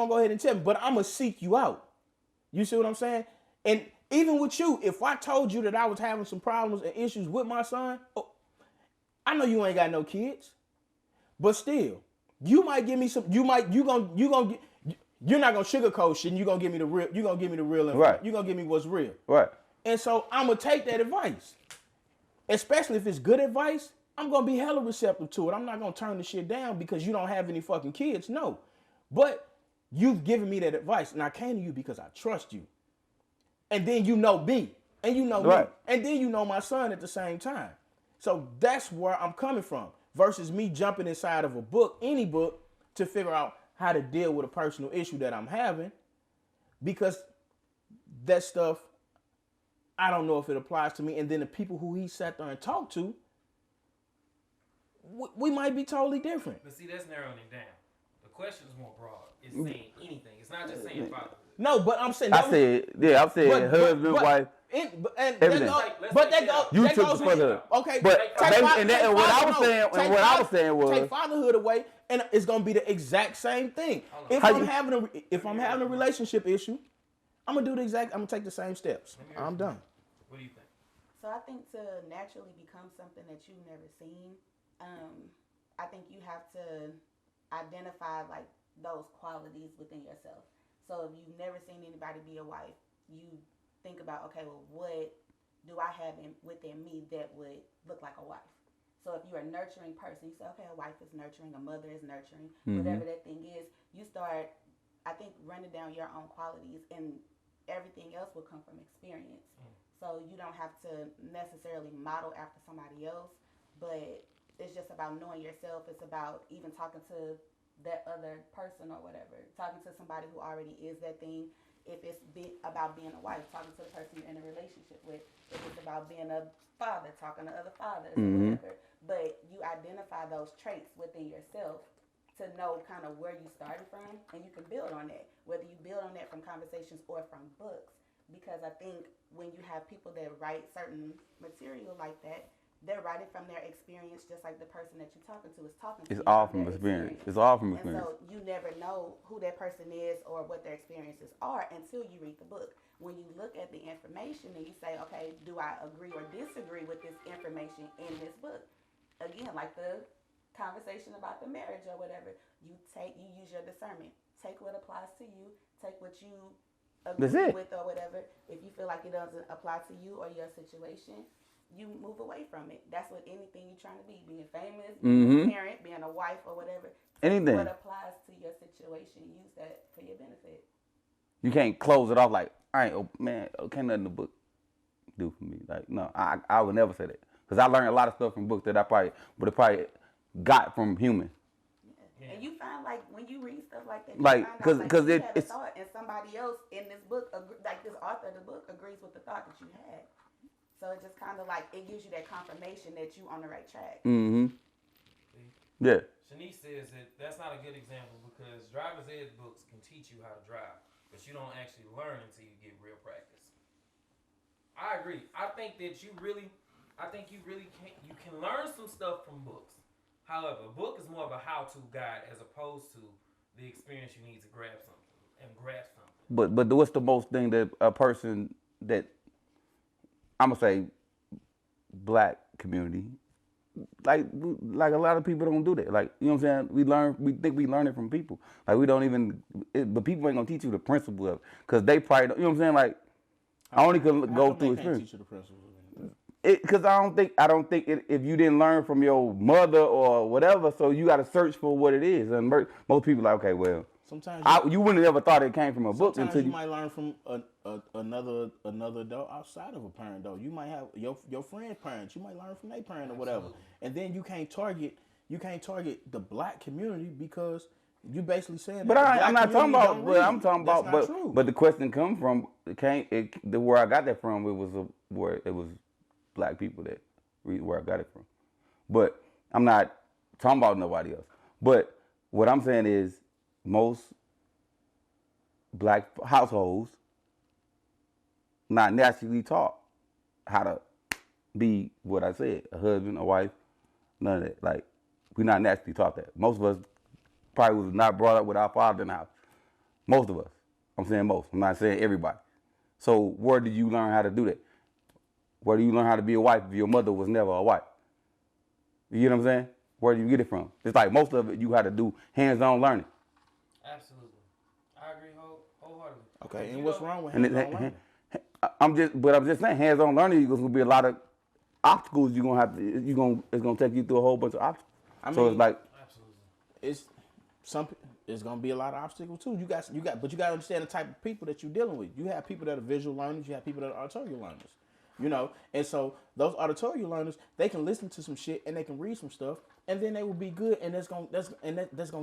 go ahead and tell me, but I'm gonna seek you out. You see what I'm saying? And even with you, if I told you that I was having some problems and issues with my son, I know you ain't got no kids, but still, you might give me some. You're not gonna sugarcoat shit. And you're gonna give me the real. You're gonna give me the real. Right. You're gonna give me what's real. Right. And so I'm gonna take that advice, especially if it's good advice. I'm gonna be hella receptive to it. I'm not gonna turn the shit down because you don't have any fucking kids. No, but you've given me that advice, and I came to you because I trust you. And then you know me, and you know me, and then you know my son at the same time. So that's where I'm coming from. Versus me jumping inside of a book, any book, to figure out how to deal with a personal issue that I'm having, because that stuff, I don't know if it applies to me. And then the people who he sat there and talked to, we might be totally different. But see, that's narrowing it down. The question is more broad. It's saying anything. It's not just saying fatherhood. No, but I'm saying. I said husband, wife. Everything. You took it further. Okay, but what I was saying was take fatherhood away, and it's gonna be the exact same thing. If I'm having a relationship issue, I'm gonna take the same steps. I'm done. What do you think? So I think to naturally become something that you've never seen, I think you have to identify like those qualities within yourself. So if you've never seen anybody be a wife, you think about, okay, well, what do I have within me that would look like a wife? So if you're a nurturing person, you say, okay, a wife is nurturing, a mother is nurturing, whatever that thing is, you start, I think, running down your own qualities, and everything else will come from experience. So you don't have to necessarily model after somebody else, but it's just about knowing yourself. It's about even talking to that other person or whatever, talking to somebody who already is that thing. If it's about being a wife, talking to the person you're in a relationship with. If it's about being a father, talking to other fathers or whatever. But you identify those traits within yourself to know kind of where you started from, and you can build on that, whether you build on that from conversations or from books. Because I think when you have people that write certain material like that, they're writing from their experience, just like the person that you're talking to is talking to. It's all from experience. It's all from experience. And so you never know who that person is or what their experiences are until you read the book. when you look at the information and you say, okay, do I agree or disagree with this information in this book? Again, like the conversation about the marriage or whatever, you use your discernment. Take what applies to you. Take what you agree with or whatever. If you feel like it doesn't apply to you or your situation, you move away from it. That's what anything you're trying to be. Being famous, being a parent, being a wife or whatever. Anything. What applies to your situation, use that for your benefit. You can't close it off like, all right, oh, man, can't nothing the book do for me. Like, no, I would never say that. Because I learned a lot of stuff from books that I probably would have probably got from humans. Yeah. And you find, like, when you read stuff like that, like, because you have a thought, and somebody else in this book, like this author of the book, agrees with the thought that you had. So it just kind of like, it gives you that confirmation that you on the right track. Mm-hmm. Yeah. Shanice says that that's not a good example because driver's ed books can teach you how to drive, but you don't actually learn until you get real practice. I agree. I think you really can learn some stuff from books. However, a book is more of a how-to guide as opposed to the experience you need to grasp something. But what's the most thing that a person that I'm gonna say black community, like a lot of people don't do that. Like, you know what I'm saying? We think we learn it from people. Like, we don't even, but people ain't gonna teach you the principle of it. Cause they probably don't, you know what I'm saying? Like, I only could go through experience. Teach you the principle. Because I don't think if you didn't learn from your mother or whatever, so you got to search for what it is. And most people are like, okay, well, sometimes you wouldn't have ever thought it came from a book until you might learn from another adult outside of a parent. Though you might have your friend's parents, you might learn from their parent or whatever. And then you can't target the black community because you basically saying. But I'm not talking about. But I'm talking about. But the question comes from where I got that from. Where it was black people that where I got it from. But I'm not talking about nobody else. But what I'm saying is most black households not naturally taught how to be what I said, a husband, a wife, none of that. Like, we're not naturally taught that. Most of us probably was not brought up with our father in the house. Most of us. I'm saying most. I'm not saying everybody. So where did you learn how to do that? Where do you learn how to be a wife if your mother was never a wife? You get what I'm saying? Where do you get it from? It's like most of it you had to do hands-on learning. Absolutely. I agree wholeheartedly. Okay, and what's wrong with hands-on learning? I'm just saying, hands-on learning, there's gonna be a lot of obstacles you're gonna have to. It's gonna take you through a whole bunch of obstacles. So it's like, absolutely, it's gonna be a lot of obstacles too. But you gotta understand the type of people that you're dealing with. You have people that are visual learners. You have people that are auditory learners. You know, and so those auditory learners, they can listen to some shit and they can read some stuff, and then they will be good, and that's gonna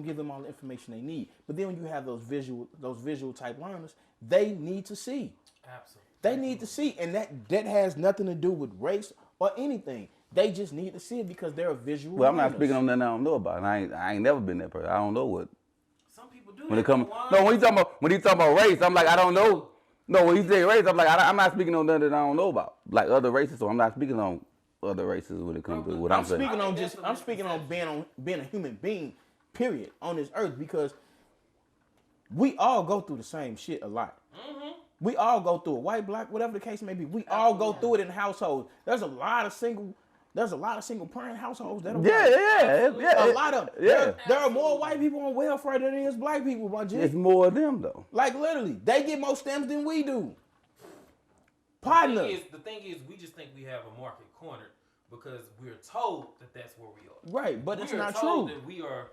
give them all the information they need. But then when you have those visual type learners, they need to see. Absolutely. They need to see, and that has nothing to do with race or anything. They just need to see it because they're a visual. Well, I'm learners. not speaking on nothing I don't know about. And I ain't never been that person. I don't know what. Some people do. When he talking about race, I'm like, I don't know. No, when he say race, I'm like, I'm not speaking on nothing that I don't know about, like other races. So I'm not speaking on other races when it comes to what I'm saying. I'm speaking on being a human being, period, on this earth, because we all go through the same shit a lot. Mm-hmm. We all go through it, white, black, whatever the case may be. We all go through it in households. There's a lot of single parent households that are a lot of there are more white people on welfare than there is black people, my G. It's more of them though. Like, literally, they get more stems than we do. Partner. The thing is, we just think we have a market cornered because we're told that that's where we are. Right, but it's not told true. That we are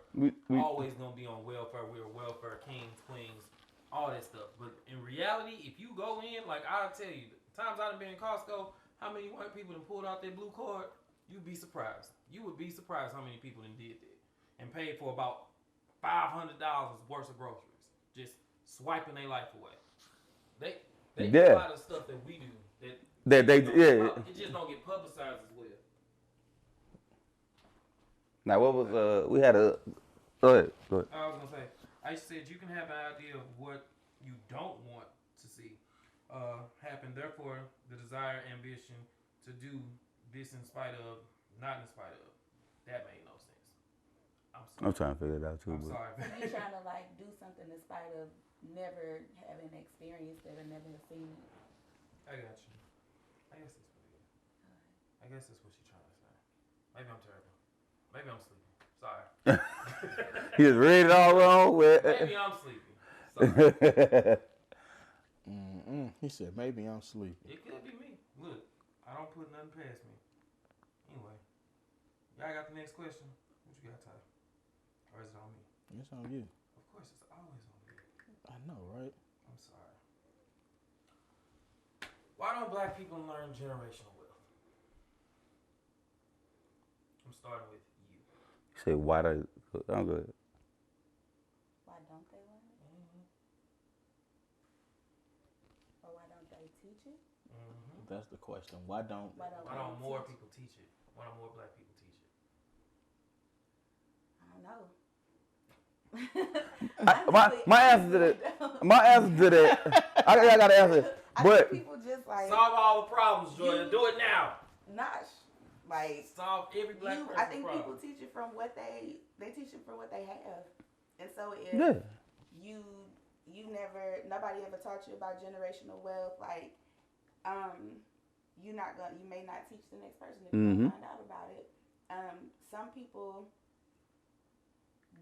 always gonna be on welfare. We're welfare kings, queens, all that stuff. But in reality, if you go in, like I'll tell you, the times I've been in Costco, how many white people have pulled out their blue card? You'd be surprised. You would be surprised how many people did that and paid for about $500 worth of groceries, just swiping their life away. They do a lot of stuff that we do it just don't get publicized as well. Now what was we had a go ahead. I was gonna say, I said you can have an idea of what you don't want to see happen. Therefore, the desire, ambition to do this in spite of, not in spite of. That made no sense. I'm trying to figure it out too. I'm sorry. So you're trying to like do something in spite of never having experienced it or never have seen it. I got you. I guess that's what it is. I guess that's what she's trying to say. Maybe I'm terrible. Maybe I'm sleepy. Sorry. He just read it all wrong. Maybe I'm sleepy. Sorry. He said, maybe I'm sleepy. It could be me. Look, I don't put nothing past me. Anyway, y'all got the next question? What you got, Ty? Or is it on me? It's on you. Of course, it's always on me. I know, right? I'm sorry. Why don't black people learn generational wealth? I'm starting with you. Say why I'm good. Why don't they learn it? Mm-hmm. Or why don't they teach it? Mm-hmm. That's the question. Why don't Why don't more people teach it? Why don't more black people teach it? I don't know. My answer to that. I gotta answer. I But think people just like Solve all the problems, Jordan. Do it now. not like Solve every black person's I think problem. people teach it from what they teach it from what they have, and so if yeah, nobody ever taught you about generational wealth, like you may not teach the next person if you don't find out about it. Some people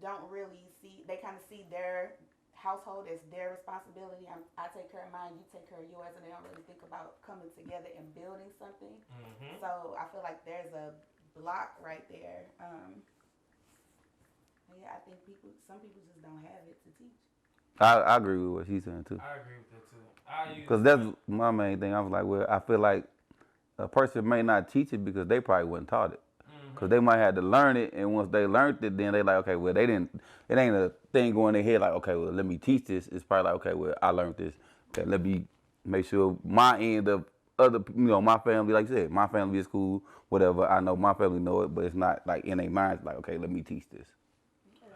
don't really they kind of see their household as their responsibility. I take care of mine, you take care of yours, and they don't really think about coming together and building something. Mm-hmm. So I feel like there's a block right there. Yeah, I think some people just don't have it to teach. I agree with what she's saying too. I agree with that too. Because that's my main thing. I was like, well, I feel like a person may not teach it because they probably wasn't taught it. Because they might have to learn it, and once they learned it, then they like, okay, well, it ain't a thing going in their head like, okay, well, let me teach this. It's probably like, okay, well, I learned this. Okay, let me make sure my end of other, my family, like I said, my family is cool, whatever. I know my family know it, but it's not like in their minds like, okay, let me teach this.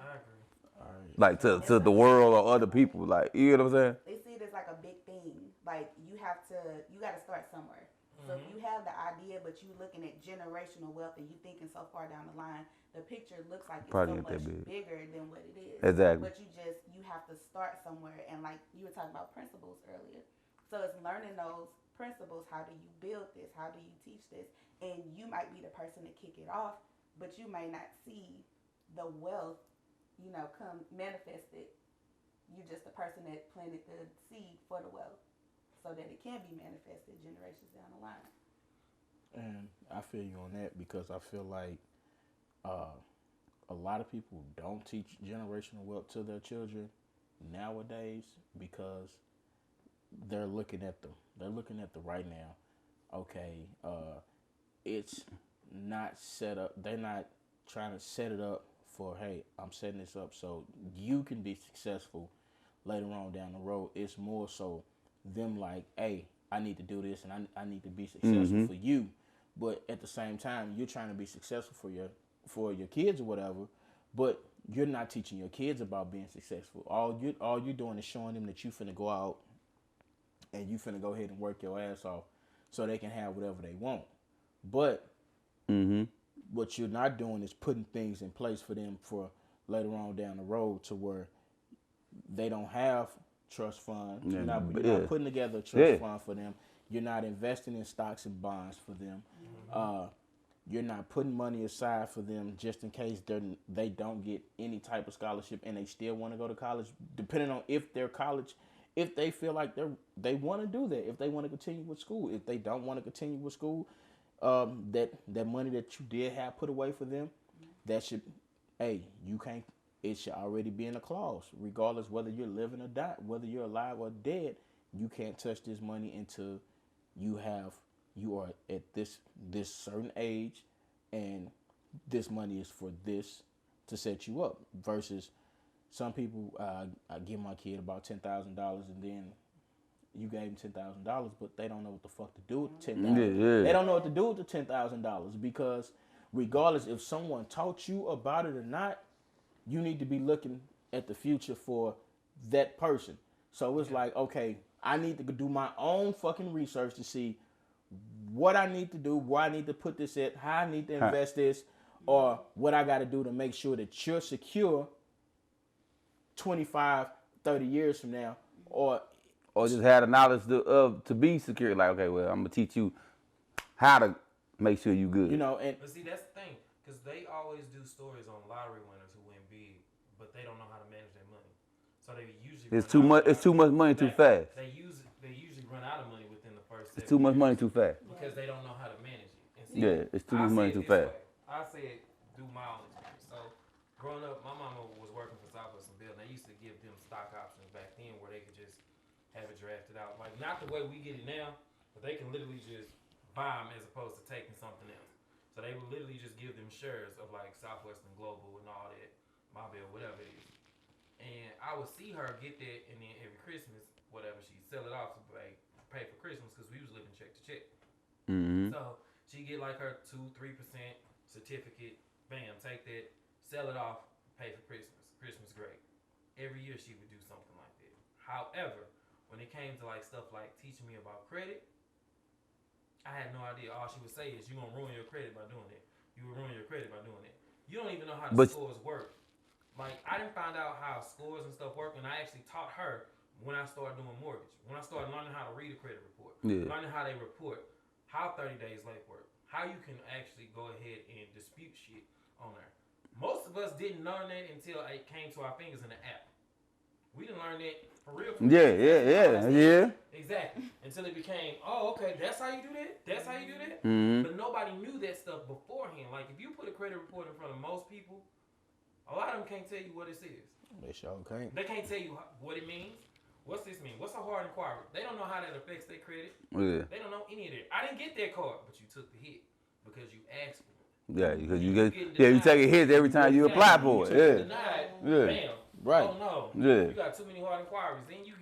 I agree. Like to the world or other people, like, you know what I'm saying? They see it as like a big thing. Like you got to start somewhere. So if you have the idea, but you looking at generational wealth and you thinking so far down the line, the picture looks like it's Probably so ain't that much big. bigger than what it is. Exactly. But you have to start somewhere. And like you were talking about principles earlier. So it's learning those principles. How do you build this? How do you teach this? And you might be the person to kick it off, but you may not see the wealth, come manifested. You're just the person that planted the seed for the wealth, so that it can be manifested generations down the line. And I feel you on that because I feel like a lot of people don't teach generational wealth to their children nowadays because they're looking at the right now. Okay, it's not set up. They're not trying to set it up for, hey, I'm setting this up so you can be successful later on down the road. It's more so them like, hey, I need to do this and I need to be successful for you. But at the same time, you're trying to be successful for your kids or whatever, but you're not teaching your kids about being successful. All you're doing is showing them that you finna go out and you finna go ahead and work your ass off so they can have whatever they want. But what you're not doing is putting things in place for them for later on down the road to where they don't have trust funds. You're not putting together a trust fund for them. You're not investing in stocks and bonds for them. You're not putting money aside for them just in case they don't get any type of scholarship and they still want to go to college, depending on if their college, if they feel like they want to do that, if they want to continue with school. If they don't want to continue with school, that money that you did have put away for them, that should, you can't, it should already be in a clause, regardless whether you're living or die, whether you're alive or dead. You can't touch this money until you are at this certain age, and this money is for this to set you up. Versus some people, I give my kid about $10,000, and then you gave him $10,000, but they don't know what the fuck to do with the $10,000. They don't know what to do with the $10,000 because regardless if someone taught you about it or not, you need to be looking at the future for that person. So it's like, okay, I need to do my own fucking research to see what I need to do, where I need to put this at, how I need to invest this, or what I got to do to make sure that you're secure 25, 30 years from now, or just have the knowledge to be secure. Like, okay, well, I'm gonna teach you how to make sure you good. You know, and but see, that's the thing, because they always do stories on lottery winners who win big, but they don't know how to manage their money. So they usually it's too much. It's too much money too fast. They usually run out of money within the first. It's too much money too fast. Because they don't know how to manage it. And see, Yeah, it's too much money too fast. I say it through my own experience. So growing up, my mama was working for Southwestern Bell, and they used to give them stock options back then where they could just have it drafted out, like not the way we get it now, but they can literally just buy them as opposed to taking something else. So they would literally just give them shares of like Southwestern Global and all that, Mobile, whatever it is. And I would see her get that, and then every Christmas, whatever, she'd sell it off to pay for Christmas because we was living check to check. Mm-hmm. So she get like her 2-3% certificate, bam, take that, sell it off, pay for Christmas. Christmas great. Every year she would do something like that. However, when it came to like stuff like teaching me about credit, I had no idea. All she would say is, "You're gonna ruin your credit by doing it. You will ruin your credit by doing it." You don't even know how the scores work. Like I didn't find out how scores and stuff work, and I actually taught her when I started doing mortgage. When I started learning how to read a credit report, learning how they report, how 30 days late work, how you can actually go ahead and dispute shit on there. Most of us didn't learn that until it came to our fingers in the app. We didn't learn that for real. Yeah. Exactly. Until it became, oh, okay, that's how you do that? That's how you do that? Mm-hmm. But nobody knew that stuff beforehand. Like, if you put a credit report in front of most people, a lot of them can't tell you what this is. they sure can't. They can't tell you what it means. What's this mean? What's a hard inquiry? They don't know how that affects their credit. Yeah. They don't know any of that. I didn't get that card, but you took the hit because you asked for it. Yeah, because you take a hit every time you apply for it. Denied, Yeah. Bam. Right. Oh no. Yeah. You got too many hard inquiries. Then you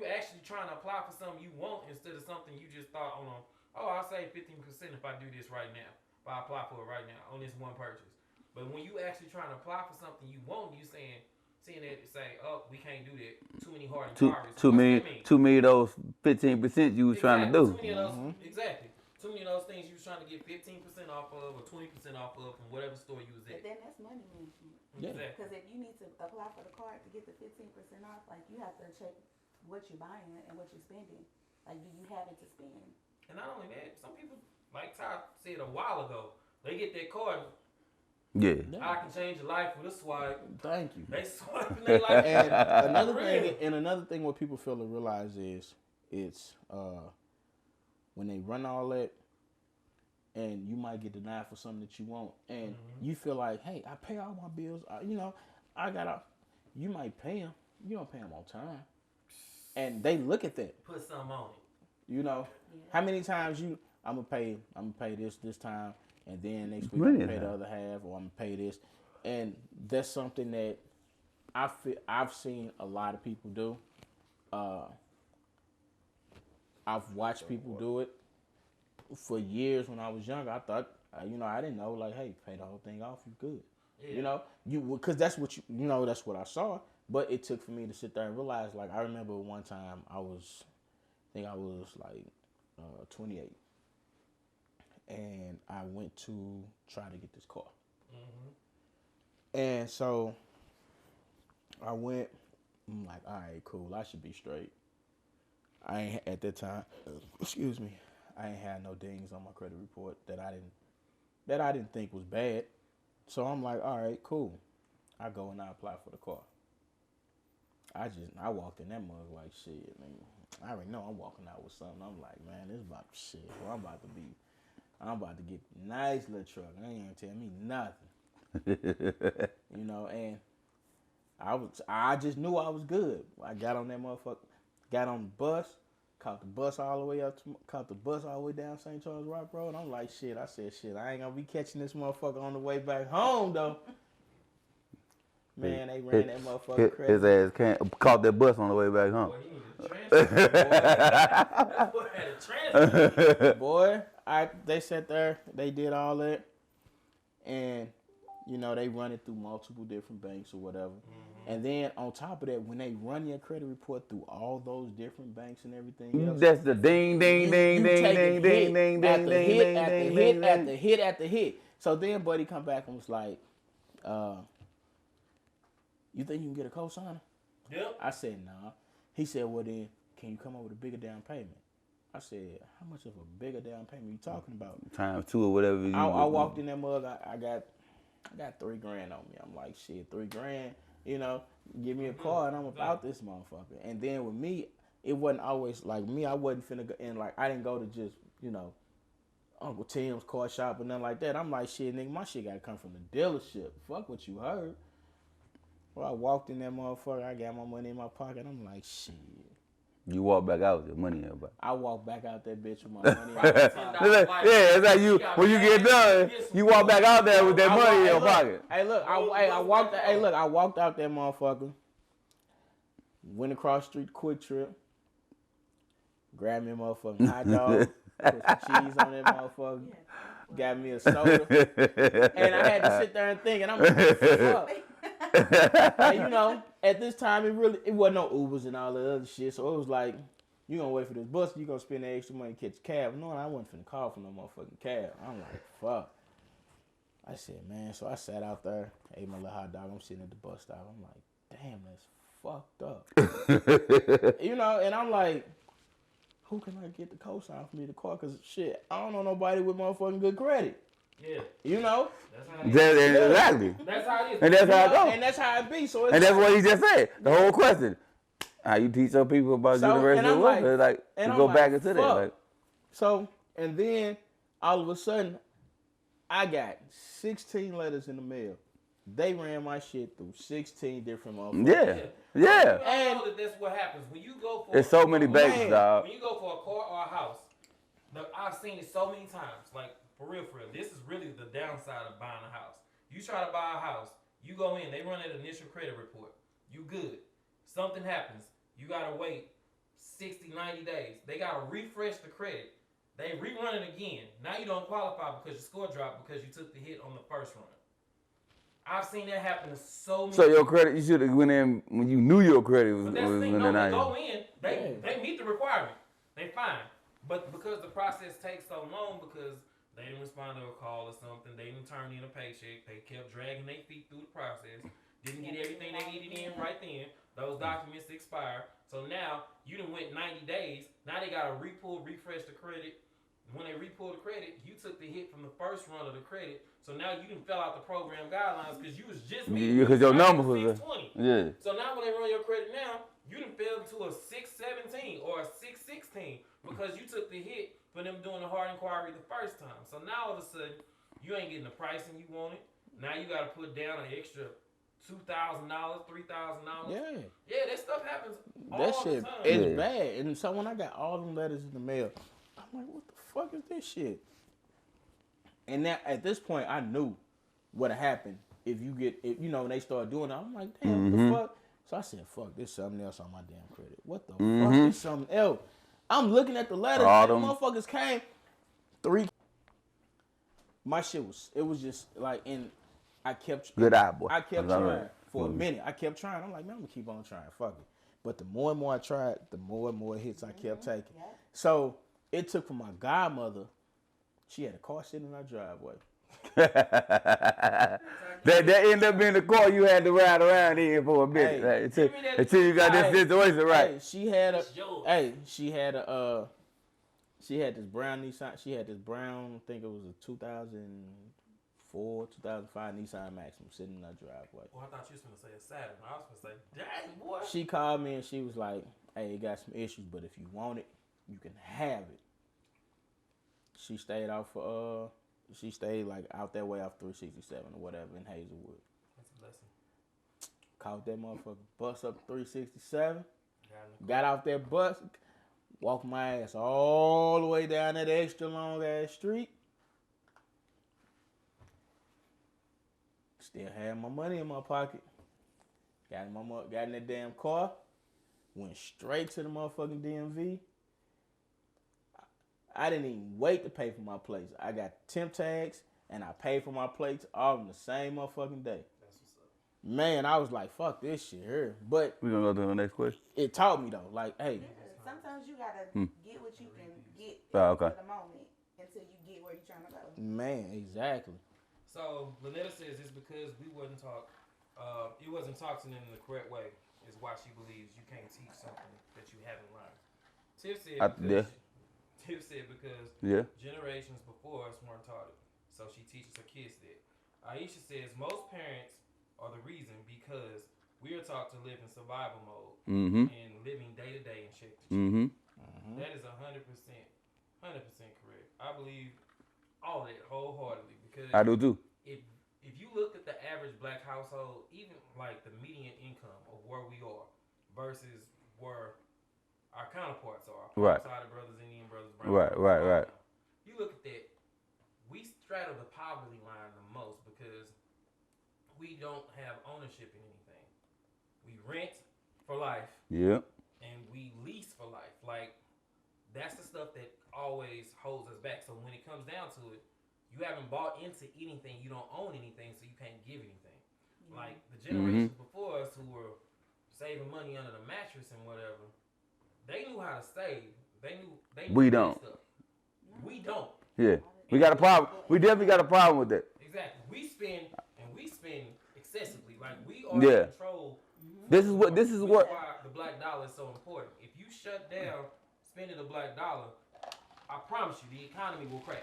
actually trying to apply for something you want instead of something you just thought on. Oh, I'll save 15% if I do this right now. If I apply for it right now on this one purchase. But when you actually trying to apply for something you want, you seeing that say, oh, we can't do that. Too many hard inquiries. Too many of those 15% you was trying to do. Too many of those, exactly. Too many of those things you was trying to get 15% off of or 20% off of from whatever store you was at. But then that's money management. Yeah. Because if you need to apply for the card to get the 15% off, like you have to check what you're buying and what you're spending. Like, do you have it to spend? And not only that, some people, like Ty said a while ago, they get that card. Yeah. I can change your life with a swipe. Thank you. They swipe and they like And it. another thing what people fail to realize is it's when they run all that, and you might get denied for something that you want, and you feel like, hey, I pay all my bills. You might pay them. You don't pay them on time, and they look at that. Put something on it. You know, how many times I'm gonna pay this time, and then next week I'm Really? gonna pay the other half, or I'm gonna pay this, and that's something that I've seen a lot of people do. I've watched people do it for years. When I was younger, I thought, I didn't know, like, hey, pay the whole thing off, you good. Yeah. Because that's what that's what I saw. But it took for me to sit there and realize, like, I remember one time I was like 28, and I went to try to get this car. And so I went. I'm like, all right, cool. I should be straight. I ain't at that time. Excuse me. I ain't had no dings on my credit report that I didn't think was bad. So I'm like, all right, cool. I go and I apply for the car. I walked in that mug like, shit, man. I already know I'm walking out with something. I'm like, man, this about shit. Well, I'm about to get a nice little truck. They ain't gonna tell me nothing. And I just knew I was good. I got on that motherfucker, got on the bus, caught the bus all the way down St. Charles Rock Road. I'm like, shit, I ain't gonna be catching this motherfucker on the way back home, though. Man, they ran that motherfucker crazy. His ass caught that bus on the way back home. Boy, he needed a transfer. Boy, had a transfer. Boy, they sat there, they did all that, and they run it through multiple different banks or whatever. And then on top of that, when they run your credit report through all those different banks and everything else, That's the ding, ding, ding, ding, ding, ding, ding, ding, after ding, hit ding, after ding, hit ding, after ding. hit after hit. So then Buddy come back and was like, you think you can get a cosigner? Yep. I said, nah. He said, well then, can you come up with a bigger down payment? I said, how much of a bigger down payment you talking about? Times 2 or whatever. I walked in that mug. I got $3 grand on me. I'm like, shit, $3 grand. You know, give me a car and I'm about this motherfucker. And then with me, it wasn't always like me. I wasn't finna go in like I didn't go to just Uncle Tim's car shop or nothing like that. I'm like, shit, nigga, my shit gotta come from the dealership. Fuck what you heard. Well, I walked in that motherfucker. I got my money in my pocket. I'm like, shit. You walk back out with your money in your pocket. I walk back out that bitch with my money in my pocket. It's like you when you get done, you walk back out there with that money in your pocket. Hey, look, I walked out that motherfucker. Went across the street, Quick Trip. Grabbed me a motherfucking hot dog. Put some cheese on that motherfucker. Got me a soda. And I had to sit there and think, and I'm like, fuck. And at this time, it wasn't no Ubers and all that other shit. So it was like, you gonna wait for this bus, you gonna spend the extra money to catch a cab. No, I wasn't finna call for no motherfucking cab. I'm like, fuck. I said, man, so I sat out there, ate my little hot dog. I'm sitting at the bus stop. I'm like, damn, that's fucked up. And I'm like, who can I get the cosign for me to call? Because shit, I don't know nobody with motherfucking good credit. Yeah. You know? That's how it is. Exactly. That's how it is. And that's how it goes. And that's how it be. So it's And that's what he just said. The whole question. How you teach some people about university of work? Like, to go back into that. Like. So, and then all of a sudden, I got 16 letters in the mail. They ran my shit through 16 different motherfuckers. Yeah. I know that that's what happens. When you go for There's so many bases, dog. When you go for a car or a house, I've seen it so many times. Like, for real. This is really the downside of buying a house. You try to buy a house, you go in, they run that initial credit report. You good. Something happens. You got to wait 60, 90 days. They got to refresh the credit. They rerun it again. Now you don't qualify because your score dropped because you took the hit on the first run. I've seen that happen so many So your credit, you should have went in when you knew your credit was But that's the thing. when No, they they go in, they meet the requirement. They fine. But because the process takes so long because they didn't respond to a call or something, they didn't turn in a paycheck, they kept dragging their feet through the process, didn't get everything they needed in right then, those documents expire. So now, you done went 90 days, now they got to refresh the credit. When they re-pull the credit, you took the hit from the first run of the credit, so now you done fell out the program guidelines because you was just meeting because your numbers was 620. Yeah. So now when they run your credit now, you done fell to a 617 or a 616 because you took the hit for them doing the hard inquiry the first time. So now all of a sudden, you ain't getting the pricing you wanted. Now you got to put down an extra $2,000, $3,000. Yeah. Yeah, that stuff happens all That shit, the time. it's bad. And so when I got all them letters in the mail, I'm like, what the fuck is this shit? And now at this point, I knew what happened if when they start doing it. I'm like, damn, what the fuck? So I said, fuck, there's something else on my damn credit. What the fuck is something else? I'm looking at the letters, and the motherfuckers came. 3. My shit was just like, I kept. Good eye, boy. I kept trying for a minute. I kept trying. I'm like, man, I'm gonna keep on trying. Fuck it. But the more and more I tried, the more and more hits I kept taking. Yeah. So it took for my godmother. She had a car sitting in our driveway. that ended up being the car you had to ride around in for a bit, until you got this situation right. Hey, she had this brown Nissan. She had this brown, I think it was a 2004, 2005 Nissan Maxima sitting in our driveway. Well, I thought you was going to say a Saturn. I was going to say, dang, boy. She called me and she was like, hey, it got some issues, but if you want it, you can have it. She stayed out like out that way off 367 or whatever in Hazelwood. That's a blessing. Caught that motherfucker bus up 367. Got off that bus, walked my ass all the way down that extra long ass street. Still had my money in my pocket. Got in that damn car. Went straight to the motherfucking DMV. I didn't even wait to pay for my plates. I got temp tags and I paid for my plates all in the same motherfucking day. That's what's up. man, I was like, fuck this shit here. But We're gonna go to the next question. it taught me though, like, hey, Sometimes you gotta get what you can get Oh, okay. for the moment until you get where you're trying to go. man, exactly. So Lynetta says it's because we wasn't taught. It wasn't taught to them in the correct way. Is why she believes you can't teach something that you haven't learned. Tiff said because, Tiff said because generations before us weren't taught it, so she teaches her kids that. Aisha says most parents are the reason because we are taught to live in survival mode and living day to day and check to check. That is 100% correct. I believe all that wholeheartedly because I do too. If you look at the average black household, even like the median income of where we are versus where our counterparts are, Right. outside of brothers, Indian brothers, brown Right, brothers, right. You look at that, we straddle the poverty line the most because we don't have ownership in anything. We rent for life. Yeah. And we lease for life. Like, that's the stuff that always holds us back. So when it comes down to it, you haven't bought into anything, you don't own anything, so you can't give anything. Like the generations before us who were saving money under the mattress and whatever, they knew how to save. They knew We don't. Stuff. We don't. Yeah. We got a problem. We definitely got a problem with that. Exactly. We spend excessively. Like we are in control. This is what why the black dollar is so important. If you shut down spending the black dollar, I promise you the economy will crash.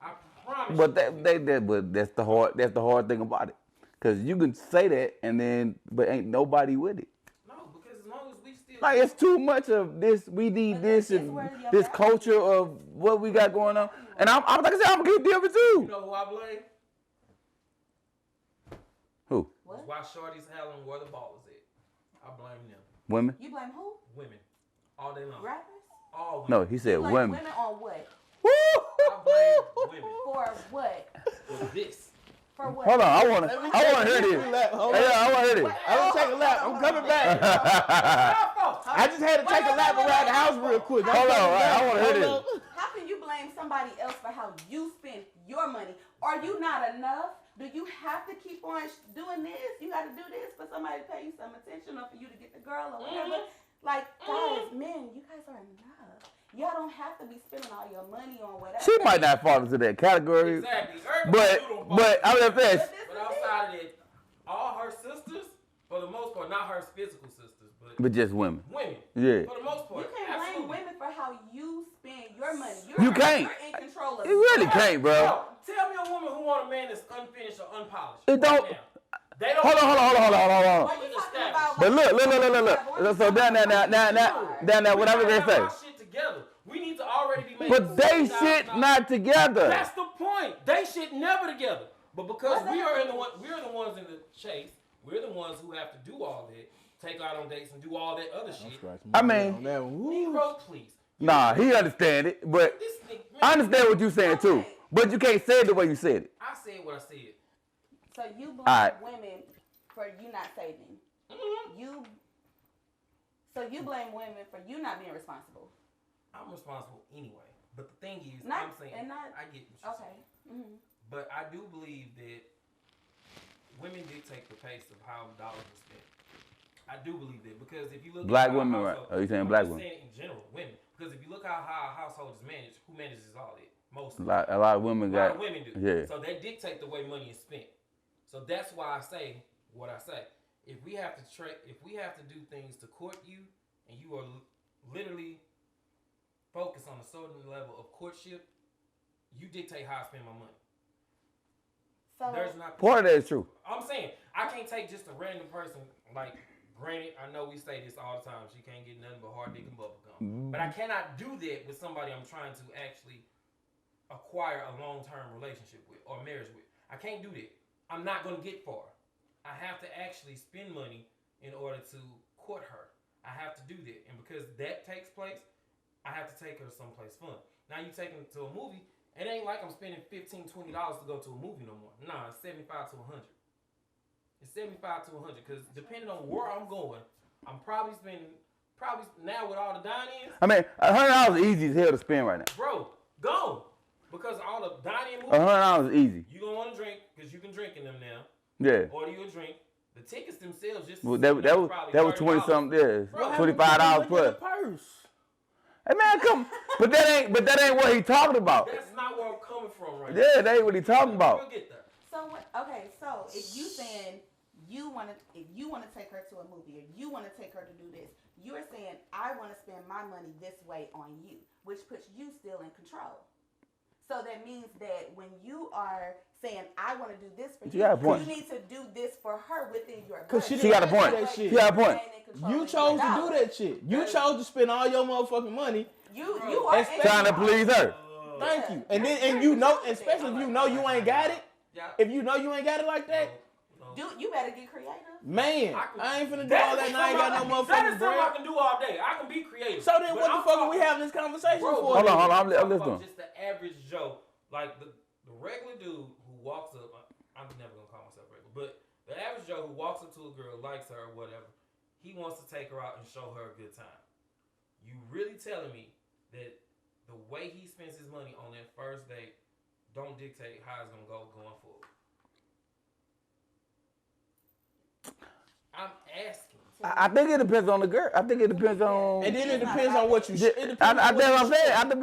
I promise. But but that's the hard thing about it, because you can say that but ain't nobody with it. No, because as long as we still like it's too much of this. We need this and this culture of what we got going on. And I'm like I said, I'm gonna get different too. You know who I blame? Who? What? Why shorties howling where the ball is at? I blame them. Women. You blame who? Women. All day long. Rappers? All women. No, he said women. Women on what? I blame women. For what? For this. For what? Hold on, I want to hear this. Hold on. I want to hear this. I'm gonna take a lap. I'm coming back. I just had to take a lap around the house real quick. Hold on, I want to hear this. How can you blame somebody else for how you spend your money? Are you not enough? Do you have to keep on doing this? You got to do this for somebody to pay you some attention or for you to get the girl or whatever? Like, guys, men, you guys are enough. Y'all don't have to be spending all your money on whatever. She might not fall into that category. Exactly. But I'm just saying. But outside of it, all her sisters, for the most part, not her physical sisters, but just women. Women. Yeah. For the most part. You can't blame women for how you spend your money. You can't. You're in control of it. You really can't, bro. Tell me a woman who want a man that's unfinished or unpolished. It don't. Right now. They don't. Hold on. What you talking about? But look. So now, what I was gonna say. Shit together. We need to already be making. But they shit not together. That's the point. They shit never together. But because we're the ones in the chase. We're the ones who have to do all that, take out on dates and do all that other shit. I mean, Negro, please. Nah, he understand it, but I understand what you're saying too. But you can't say it the way you said it. I said what I said. So you blame women for you not saving. So you blame women for you not being responsible. I'm responsible anyway. But the thing is, I get what you're saying. But I do believe that women dictate the pace of how dollars are spent. I do believe that because if you look black at women, right? Are you saying black women? I'm saying in general, women. Because if you look how a household is managed, who manages all that? Most. A lot of women got. A lot of women do. Yeah. So they dictate the way money is spent. So that's why I say what I say. If we have to do things to court you, and you are literally focused on a certain level of courtship, you dictate how I spend my money. So there's not part of that is true. I'm saying I can't take just a random person. Like, granted, I know we say this all the time. She can't get nothing but hard dick and bubble gum. But I cannot do that with somebody I'm trying to actually acquire a long-term relationship with or marriage with. I can't do that. I'm not going to get far. I have to actually spend money in order to court her. I have to do that. And because that takes place, I have to take her someplace fun. Now you take her to a movie, it ain't like I'm spending $15, $20 to go to a movie no more. Nah, it's $75 to $100. It's $75 to $100 because depending on where I'm going, I'm probably spending now with all the dine-ins. I mean, $100 is easy as hell to spend right now. Bro, go. Because all the dine-in movies, $100 is easy. you gonna want to drink because you can drink in them now. Yeah. Order you a drink. tickets themselves just. Well, that was $20 something. Yeah, $25 plus. Purse. Hey man, come. But that ain't what he talking about. That's not where I'm coming from, right? Yeah, that ain't what he talking about. We'll get there. So so if you saying if you want to take her to a movie, or you want to take her to do this, you're saying I want to spend my money this way on you, which puts you still in control. So that means that when you are saying I want to do this for you, you need to do this for her within your budget. Because she got a point. She got a point. You chose to do that shit. You chose to spend all your motherfucking money. You are trying to please her. Thank you. And you know, especially if you know you ain't got it. If you know you ain't got it like that. Dude, you better get creative. Man, I ain't finna do all that and I ain't got no motherfucking That is something I can do all day. I can be creative. So then what the fuck are we having this conversation for? Hold on. I'm listening. Just the average Joe. Like the regular dude who walks up. I'm never going to call myself regular. But the average Joe who walks up to a girl, likes her or whatever, he wants to take her out and show her a good time. You really telling me that the way he spends his money on that first date don't dictate how it's going to go going forward? I'm asking. I think it depends on the girl. I think it depends on. And then it depends on what you. I think I'm saying. I don't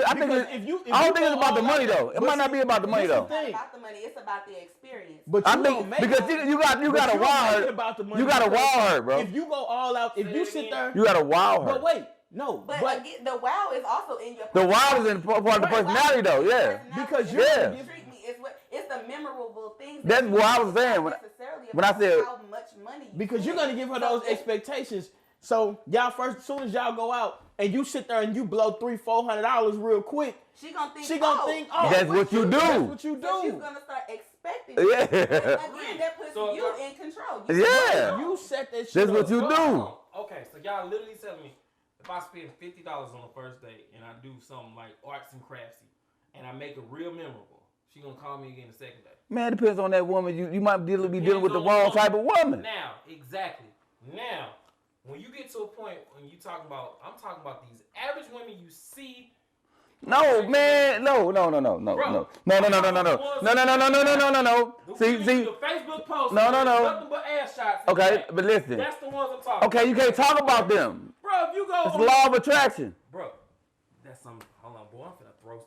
think it's about the money though. It might not be about the money though. It's not about the money. It's about the experience. But I think because you got to wow her. You got to wow her, bro. If you go all out, if you sit there, you got to wow her. But wait, no. But again, the wow is also in your. The wow is in part of the personality though. Yeah. Because you treat me. It's the memorable things. That's what I was saying when I said how much money. Because you're gonna give her those expectations. So y'all first, as soon as y'all go out and you sit there and you blow $300-400 real quick, she gonna think, oh, that's what you do. That's what you do. So she's gonna start expecting. Yeah. Again, that puts you in control. Yeah. You set that shit. That's what you do. Okay, so y'all literally telling me if I spend $50 on the first date and I do something like arts and craftsy and I make it real memorable, she gonna call me again the second day. Man, it depends on that woman. You might be dealing with the wrong type of woman. Now, exactly. Now, when you get to a point when you talking about, I'm talking about these average women you see. No, man, no. See. The Facebook post. No. Nothing but ass shots. Okay, but listen. That's the ones I'm talking. Okay, you can't talk about them. Bro, if you go. It's the law of attraction. Bro, that's some. Hold on, boy. I'm finna throw.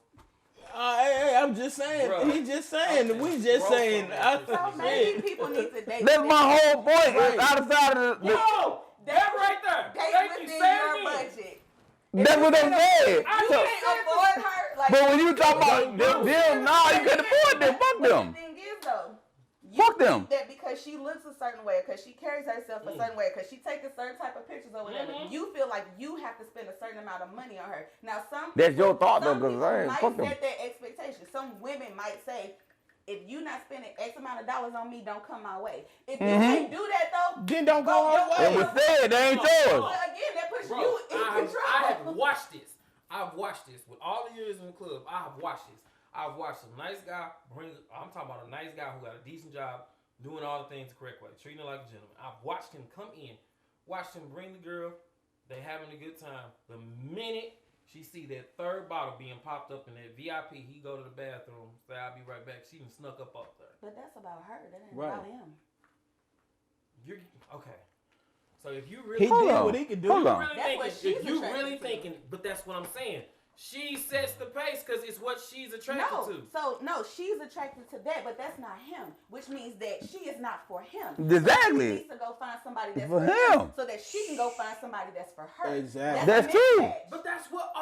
Hey, I'm just saying. Bro, He just saying. We just saying. So maybe people need to date. That's my whole point. Right. Outside of the. Yo, that right there. Date within your budget. That's what I'm saying. You can't afford her. Like, but when you talk about them, nah, you can't afford them. Fuck them. The thing is, though, fuck them. That because she looks a certain way, because she carries herself a certain way, because she takes a certain type of pictures or whatever, you feel like you have to spend a certain amount of money on her. Now, that's your thought, though, because I might set that expectation. Some women might say, if you're not spending X amount of dollars on me, don't come my way. If you can't do that, though, then don't go her way. It was said, they ain't yours. But again, that puts you in control. I have watched this. I've watched this with all the years in the club. I have watched this. I've watched a nice guy I'm talking about a nice guy who got a decent job, doing all the things the correct way, treating her like a gentleman. I've watched him come in, watched him bring the girl. They having a good time. The minute she see that third bottle being popped up in that VIP, he go to the bathroom, say, I'll be right back. She done snuck up off there. But that's about her. That ain't right. about him. You're okay. So if you really he did what he could do. If you really thinking, but that's what I'm saying. She sets the pace because it's what she's attracted to. So she's attracted to that, but that's not him, which means that she is not for him. Exactly. So she needs to go find somebody that's for him, so that she can go find somebody that's for her. Exactly. That's true. But that's what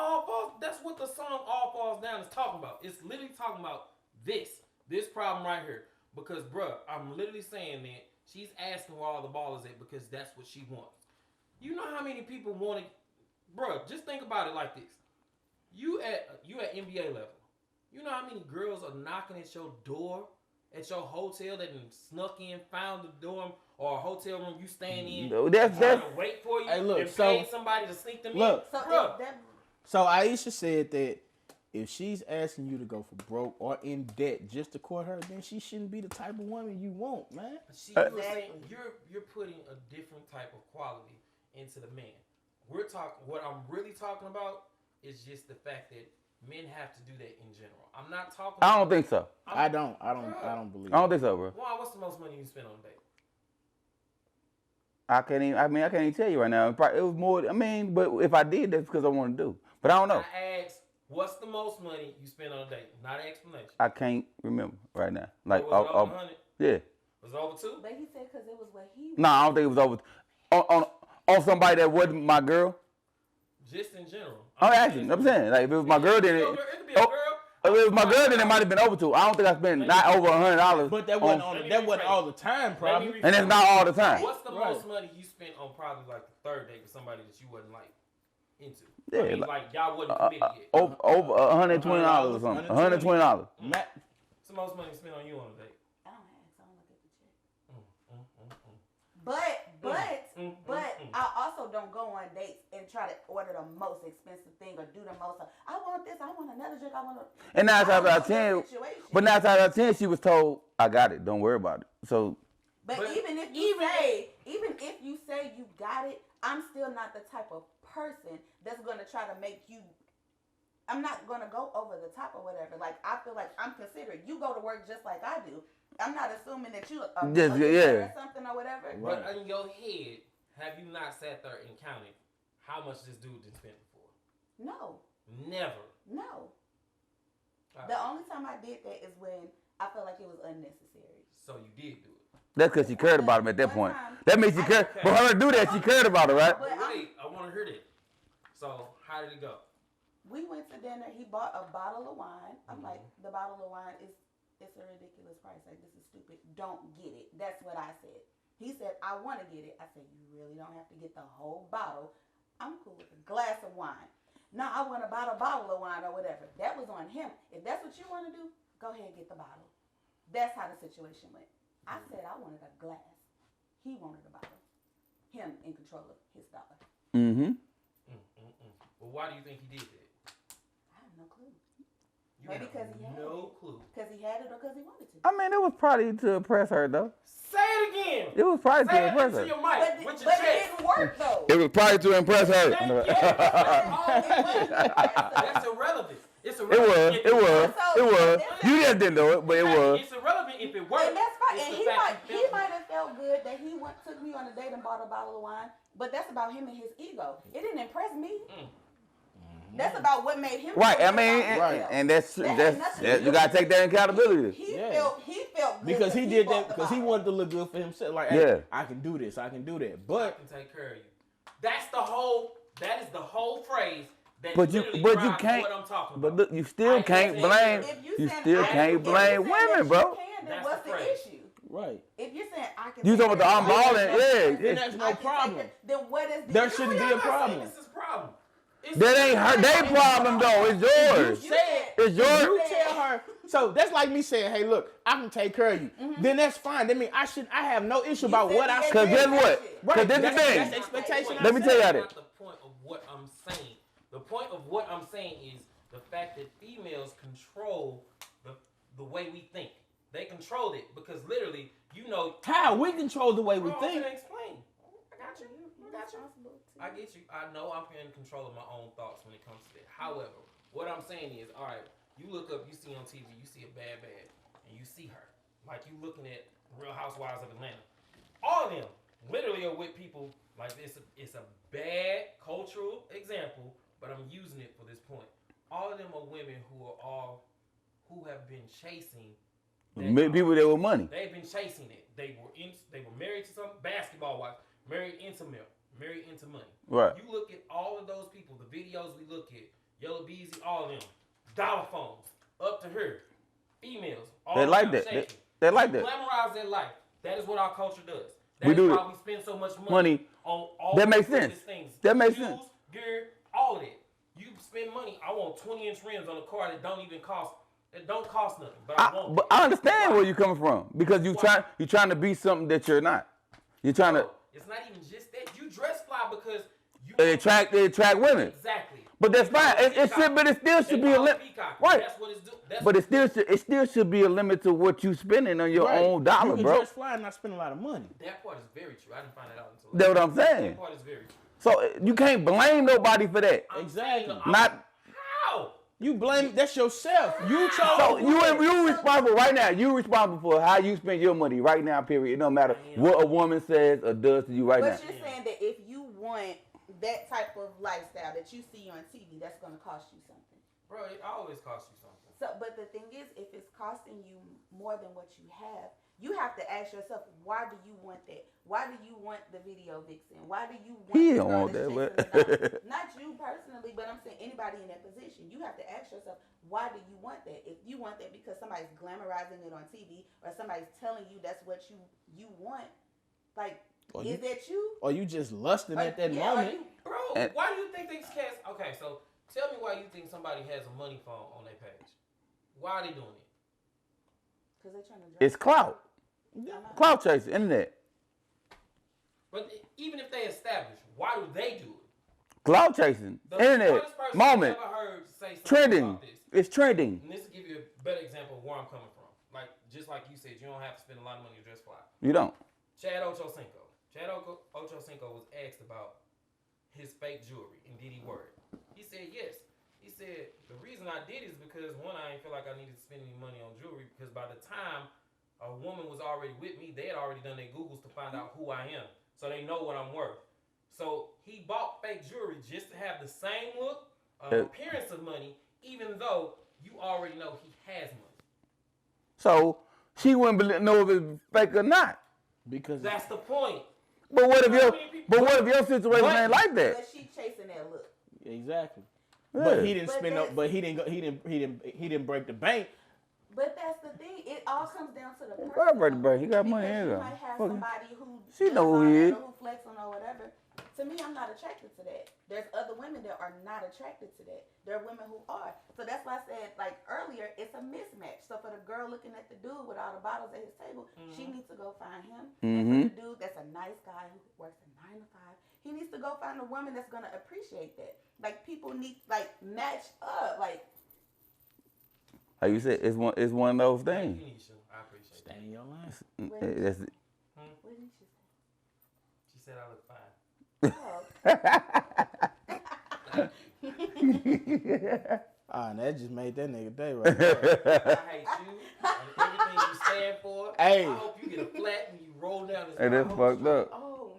that's what the song All Falls Down is talking about. It's literally talking about this problem right here. Because, bruh, I'm literally saying that she's asking where all the ball is at because that's what she wants. You know how many people want it? Bruh, just think about it like this. You at NBA level. You know how many girls are knocking at your door at your hotel that snuck in, found the dorm or a hotel room you staying in? No, that's to wait for you and paid somebody to sneak them in. So Aisha said that if she's asking you to go for broke or in debt just to court her, then she shouldn't be the type of woman you want, man. You're putting a different type of quality into the man. What I'm really talking about is just the fact that men have to do that in general. I'm not talking. I don't think so. I don't believe. I don't think so, bro. Why? What's the most money you spend on a date? I can't even tell you right now. It was more. I mean, but if I did, that's because I want to do. But I don't know. I asked, what's the most money you spend on a date? Not an explanation. I can't remember right now. Like, was it over 100? Yeah. Was it over 2? But he said because it was what he. No, I don't think it was over. On somebody that wasn't my girl. Just in general. I'm asking. I'm saying, like, if it was my girl, then it could be a girl. If it was my girl, then it might have been over 2. I don't think I spent not over $100. But that wasn't all the time, probably. And it's not all the time. What's the most money you spent on probably like the third date with somebody that you wasn't like into? Yeah, I mean, like y'all wasn't committed yet. Over $120 or something. $120. What's the most money you spent on you on a date? I don't ask. I don't look at the check. But I also don't go on dates and try to order the most expensive thing or do the most. I want this. I want another drink. I want to. And 9 times out of 10, but 9 times out of 10, she was told, "I got it. Don't worry about it." So. But even if you say you got it, I'm still not the type of person that's gonna try to make you. I'm not gonna go over the top or whatever. Like I feel like I'm considerate. You go to work just like I do. I'm not assuming that you or something or whatever. But in your head, have you not sat there and counted how much this dude did spend before? No. Never. No. The only time I did that is when I felt like it was unnecessary. So you did do it. That's because she cared about him at that point. That means she cared. For her to do that, she cared about it, right? But wait, I want to hear that. So how did it go? We went to dinner. He bought a bottle of wine. I'm like, the bottle of wine is. It's a ridiculous price. Like, this is stupid. Don't get it. That's what I said. He said, I want to get it. I said, you really don't have to get the whole bottle. I'm cool with a glass of wine. No, I want to buy a bottle of wine or whatever. That was on him. If that's what you want to do, go ahead and get the bottle. That's how the situation went. I said I wanted a glass. He wanted a bottle. Him in control of his dollar. Mm-hmm. Well, why do you think he did that? I have no clue. Maybe because he had no clue. Because he had it or because he wanted to. I mean, it was probably to impress her, though. Say it again. It was probably to impress her. Your mic, but it didn't work, though. It was probably to impress her. That's irrelevant. It's irrelevant. It was. You just didn't know it, but it was. It's irrelevant if it worked. And that's fine. And he might have felt good that he took me on a date and bought a bottle of wine, but that's about him and his ego. It didn't impress me. That's about what made him. Right. I mean, and that's you gotta take that accountability. He felt good because he did that because he wanted to look good for himself. Like, hey, I can do this. I can do that. But I can take care of you. That is the whole phrase. But you can't. What I'm talking but about. look, you still can't blame. You still can't blame women, bro. Then what's the issue? Right. If you're saying I can. You talking about the I'm balling? Yeah. Then that's no problem. Then what is? There shouldn't be a problem. This is a problem. That ain't her. They problem though. It's yours. It's yours. You tell her. So that's like me saying, "Hey, look, I can take care of you." Then that's fine. That means I have no issue about what I. Because guess what? Right. This the thing. That's expectation. Let me tell you that. That's not the point of what I'm saying. The point of what I'm saying is the fact that females control the way we think. They control it because literally, how we control the way we think. I'm gonna explain. I got you. I get you. I know I'm in control of my own thoughts when it comes to that. However, what I'm saying is, all right, you look up, you see on TV, you see a bad, and you see her. Like you looking at Real Housewives of Atlanta. All of them literally are with people like this. It's a bad cultural example, but I'm using it for this point. All of them are women who have been chasing people that with money. They've been chasing it. They were married to some basketball wife, married into money. Right. You look at all of those people, the videos we look at, Yellow Beezy, all of them, dollar phones, up to her, females, all they like that. They like that. Glamorize their life. That is what our culture does. We do why we spend so much money on all that makes these sense. things. That makes Shoes, sense. gear, all of it. You spend money. I want 20-inch rims on a car that don't cost nothing. But I understand where you're coming from because you're trying to be something that you're not. You're trying to. It's not even just that. You dress fly because you attract women. Exactly. But that's fine. It still should be a limit. Right. That's what it's doing. But it still should be a limit to what you spending on your own dollar, you can bro. dress fly and not spend a lot of money. That part is very true. I didn't find that out until. That's what I'm saying. That part is very true. So you can't blame nobody for that. Exactly. Not how. You blame that's yourself. You chose. So you responsible right now. You responsible for how you spend your money right now. Period. It don't matter what a woman says or does to you right now. But you're saying that if you want that type of lifestyle that you see on TV, that's going to cost you something. Bro, it always costs you something. So, but the thing is, if it's costing you more than what you have to ask yourself, why do you want that? Why do you want the video vixen? Why do you want He the don't girl want that's that, chasing but- the dog? Not you personally, but I'm saying anybody in that position. You have to ask yourself, why do you want that? If you want that because somebody's glamorizing it on TV or somebody's telling you that's what you want, like, is that you? Or you just lusting at that moment? Bro, why do you think these cats... Okay, so tell me why you think somebody has a money phone on their page. Why are they doing it? Because they're trying to... It's clout. Clout chasing, internet. But even if they establish, why do they do it? Clout chasing, The internet, first person moment, I ever heard say something trending. about this. It's trending. And this will give you a better example of where I'm coming from. Like, just like you said, you don't have to spend a lot of money to dress fly. You don't. Chad Ochocinco. Chad Ochocinco was asked about his fake jewelry, and did he wear it? He said yes. He said, the reason I did is because, one, I didn't feel like I needed to spend any money on jewelry, because by the time a woman was already with me, they had already done their Googles to find out who I am. So they know what I'm worth. So he bought fake jewelry just to have the same look, appearance of money, even though you already know he has money. So she wouldn't know if it's fake or not. Because That's the point. But what if your situation ain't like that? But she chasing that look. exactly. Yeah. But he didn't But spend. that's- But he didn't break the bank. But that's the thing. It all comes down to the person. Why break the bank? He got money Because in you there. might have Fuck it. somebody who She does know who all he that is. or who flexing or whatever. To me, I'm not attracted to that. There's other women that are not attracted to that. There are women who are. So that's why I said, like earlier, it's a mismatch. So for the girl looking at the dude with all the bottles at his table, she needs to go find him. And for the dude that's a nice guy who works a 9 to 5, he needs to go find a woman that's gonna appreciate that. Like people need match up. Like Like you said, it's one of those Thank things. you, Nisha. I appreciate Stay that. in your line. That's it. what did she say? She said I look fine. Ah, and that just made that nigga day right there. I hate you and everything you stand for. Hey. I hope you get a flat when you roll down this Hey, that's road. fucked up. Oh.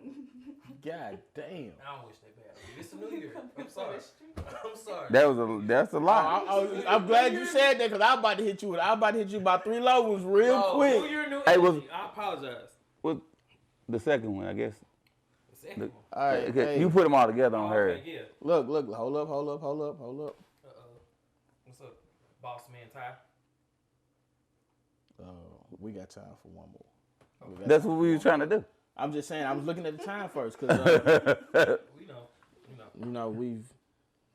God damn. I don't wish that bad. It's a new year. I'm sorry. I'm sorry. That's a lot. I'm glad you said that because I'm about to hit you. I'm about to hit you about 3 low ones real New quick. year, new Hey, energy. I apologize. Well, the second one, I guess. The second one. All right, Okay, hey, you put them all together on her. Okay, yeah. look, hold up. What's up, boss man Ty? We got time for one more. That's what we was trying to do. I'm just saying, I was looking at the time first because We know. you know we've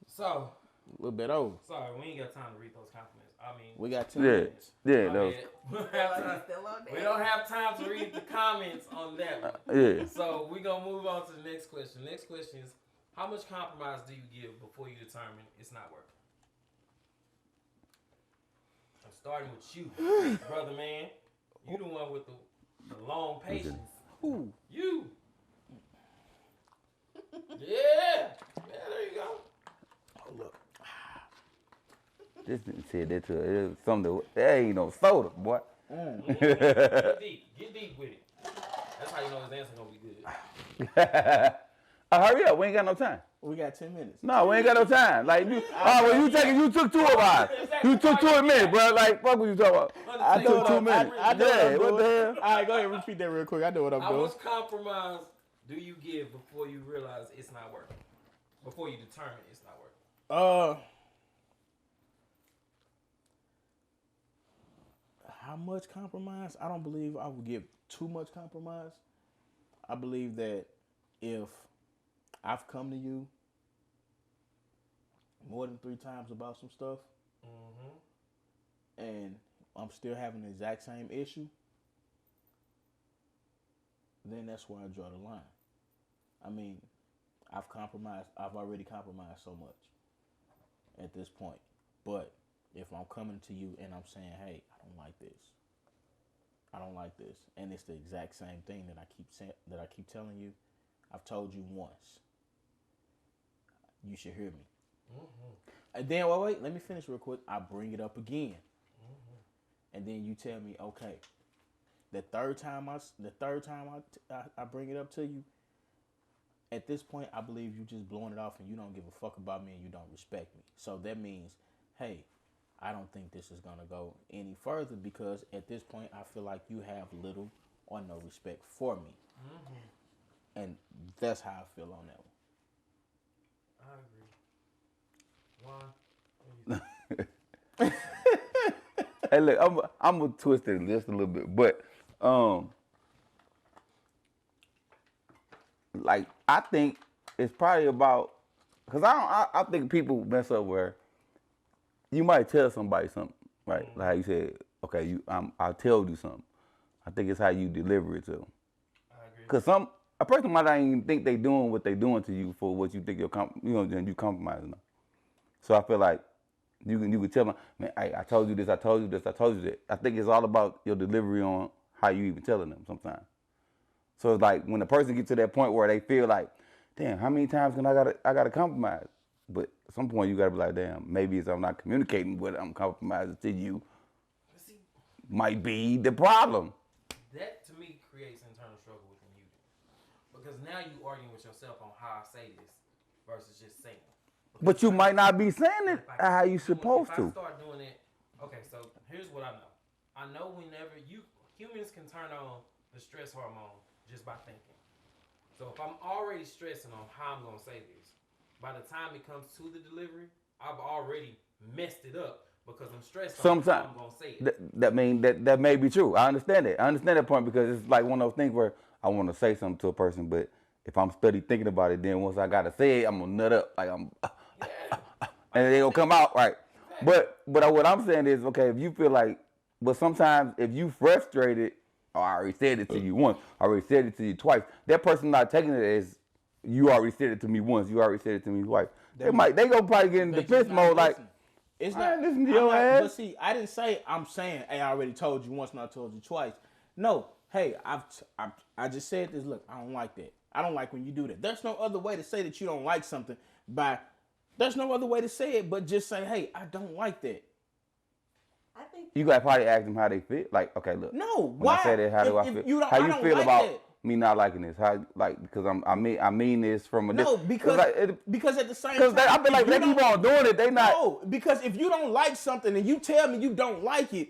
So, a little bit over. sorry, we ain't got time to read those compliments. I mean, We got 10 Yeah, minutes. yeah, my those. bad. We don't have time. Still on there. We don't have time to read the comments on that one. Yeah. So we're gonna move on to the next question. Next question is, how much compromise do you give before you determine it's not working? I'm starting with you, brother man. You the one with the long patience. Ooh. You. Yeah. There you go. Hold up. This nigga said that to her. It was something that ain't no soda, boy. Get deep. Get deep with it. That's how you know his answer gonna be good. Hurry up. We ain't got no time. We got 10 minutes. No, we ain't got no time. Like, you took 2 of ours. You took 2 minutes, bro. Like, fuck what you talking about. I took 2 minutes. I know Yeah, what I'm what the doing. hell? All right, go ahead. Repeat that real quick. I know what I'm How doing. much compromise do you give before you realize it's not working? Before you determine it's not working? How much compromise? I don't believe I would give too much compromise. I believe that if I've come to you more than 3 times about some stuff, and I'm still having the exact same issue, then that's where I draw the line. I mean, I've already compromised so much at this point. But if I'm coming to you and I'm saying, hey, I don't like this, and it's the exact same thing that I keep telling you, I've told you once, you should hear me. And then wait, let me finish real quick. I bring it up again, and then you tell me, okay, the third time I bring it up to you. At this point, I believe you just blowing it off and you don't give a fuck about me and you don't respect me. So that means, hey, I don't think this is gonna go any further because at this point, I feel like you have little or no respect for me, and that's how I feel on that I agree. Why? Hey, look, I'm gonna twist it just a little bit, but like I think it's probably about because I think people mess up where you might tell somebody something, right? Like how you said, okay, I told you something. I think it's how you deliver it to them. I agree. Cause a person might not even think they doing what they doing to you for what you think then you compromising them. So I feel like you can tell them, man, I told you this, I told you this, I told you that. I think it's all about your delivery on how you even telling them sometimes. So it's like when the person gets to that point where they feel like, damn, how many times can I gotta compromise? But at some point you gotta be like, damn, maybe it's I'm not communicating what I'm compromising to you. See, might be the problem. that to me creates internal struggle within you. Because now you arguing with yourself on how I say this versus just saying it. But you might not be saying it how you supposed if to. I start doing it, okay, so here's what I know. I know whenever humans can turn on the stress hormone just by thinking. So if I'm already stressing on how I'm going to say this, by the time it comes to the delivery, I've already messed it up because I'm stressed on how I'm going to say it. That may be true. I understand it. I understand that point because it's like one of those things where I want to say something to a person, but if I'm steady thinking about it, then once I got to say it, I'm going to nut up. Like and they gonna come out right. But what I'm saying is, okay, if you feel like, but sometimes if you frustrated, or I already said it to you once, I already said it to you twice, that person not taking it as you already said it to me once, you already said it to me twice. They gonna probably get in defense mode like, it's not listen to your ass. But see, I didn't say I'm saying, hey, I already told you once and I told you twice. No, hey, I just said this. Look, I don't like that. I don't like when you do that. There's no other way to say that you don't like something there's no other way to say it but just say, hey, I don't like that. I think you gotta probably ask them how they feel. Like, okay, look. No, when I say that, how do I feel? How you feel about me not liking this? How because I mean this from a no because at the same time I feel like they keep on doing it. They not because if you don't like something and you tell me you don't like it,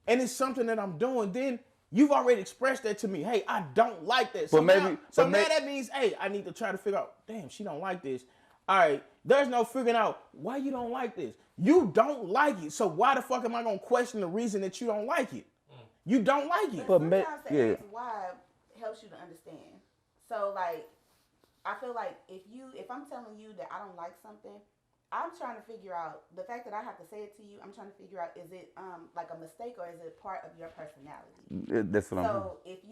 and it's something that I'm doing, then you've already expressed that to me. Hey, I don't like that. So now that means, hey, I need to try to figure out. Damn, she don't like this. All right, there's no figuring out why you don't like this. You don't like it, so why the fuck am I gonna question the reason that you don't like it? You don't like it. But sometimes to ask why helps you to understand. So like, I feel like if I'm telling you that I don't like something, I'm trying to figure out the fact that I have to say it to you. I'm trying to figure out, is it like a mistake or is it part of your personality? That's what I'm saying. So if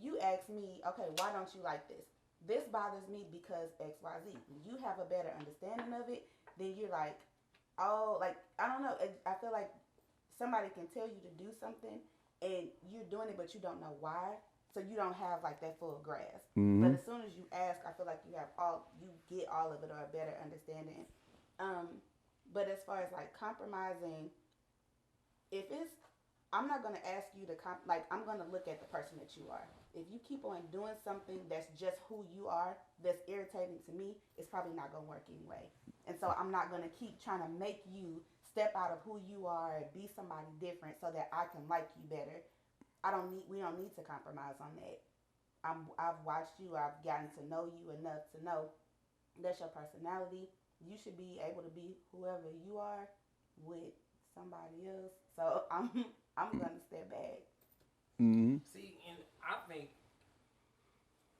you ask me, okay, why don't you like this? This bothers me because X, Y, Z. When you have a better understanding of it, then you're like, oh, like, I don't know. I feel like somebody can tell you to do something and you're doing it, but you don't know why. So you don't have like that full grasp. Mm-hmm. But as soon as you ask, I feel like you get all of it or a better understanding. But as far as like compromising, I'm not going to ask you to I'm going to look at the person that you are. If you keep on doing something that's just who you are, that's irritating to me, it's probably not going to work anyway. And so I'm not going to keep trying to make you step out of who you are and be somebody different so that I can like you better. We don't need to compromise on that. I've watched you. I've gotten to know you enough to know that's your personality. You should be able to be whoever you are with somebody else. So I'm gonna step back. Mm-hmm. See, and I think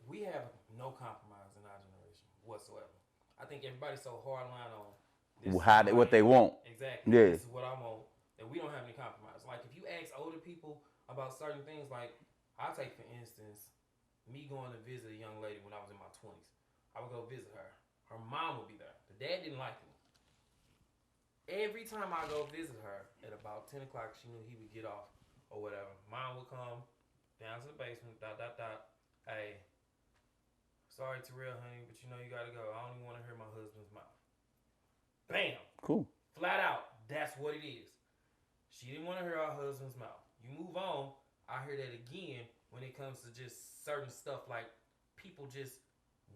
we have no compromise in our generation whatsoever. I think everybody's so hardline on this what they want. Exactly. Yeah. This is what I want. That we don't have any compromise. Like if you ask older people about certain things, like I'll take for instance me going to visit a young lady when I was in my 20s. I would go visit her. Her mom would be there. The dad didn't like me. Every time I go visit her at about 10 o'clock, she knew he would get off or whatever. Mom would come down to the basement, Hey, sorry, Terrell, honey, but you know you gotta go. I don't even want to hear my husband's mouth. Bam. Cool. Flat out, that's what it is. She didn't want to hear her husband's mouth. You move on, I hear that again when it comes to just certain stuff like people just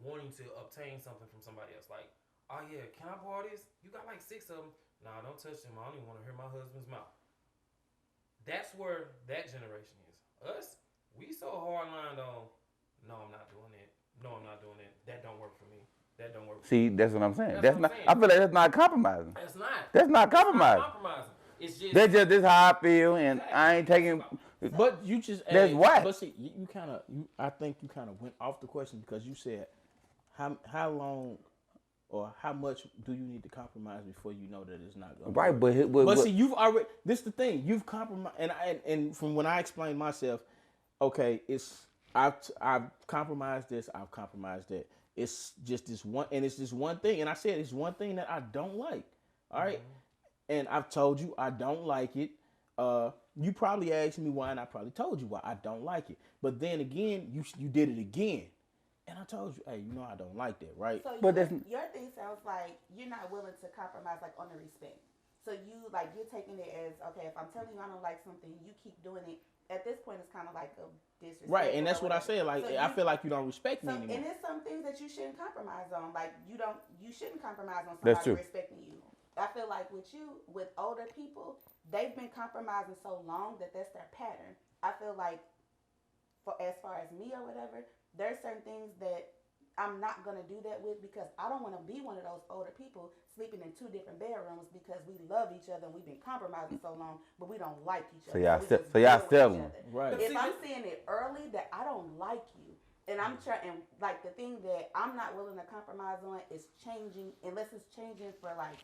wanting to obtain something from somebody else. Like, oh yeah, can I borrow this? You got like 6 of them. Nah, don't touch them. I don't even want to hear my husband's mouth. That's where that generation is. Us, we so hard lined on, no, I'm not doing it. No, I'm not doing it. That don't work for me. That don't work for See, me. that's what I'm saying. That's That's what not. I'm saying. I feel like that's not compromising. That's not. That's not It's not compromising. compromising. It's just That's just this how I feel, and I ain't taking. But you just That's whack. But see, you kind of I think you kind of went off the question because you said how long or how much do you need to compromise before you know that it's not going to Right, work? but But see, you've already. This is the thing. You've compromised, and from when I explained myself, okay, it's I've compromised this. I've compromised that. It's just this one, and it's this one thing. And I said it's one thing that I don't like. All right, and I've told you I don't like it. You probably asked me why, and I probably told you why I don't like it. But then again, you did it again, and I told you, hey, you know I don't like that, right? So But your thing sounds like you're not willing to compromise, like on the respect. So you're taking it as, okay, if I'm telling you I don't like something, you keep doing it. At this point, it's kind of like a disrespect. Right, and that's or what I whatever. said. Like, So I feel like you don't respect me So, anymore. and there's some things that you shouldn't compromise on. Like you shouldn't compromise on That's somebody true. respecting you. I feel like with older people, they've been compromising so long that that's their pattern. I feel like, as far as me or whatever, there's certain things that I'm not gonna do that with because I don't want to be one of those older people sleeping in 2 different bedrooms because we love each other and we've been compromising so long, but we don't like each other. So y'all We se- just so y'all deal with each settling. other. Right. If I'm seeing it early that I don't like you, and I'm trying, and like the thing that I'm not willing to compromise on is changing, unless it's changing for like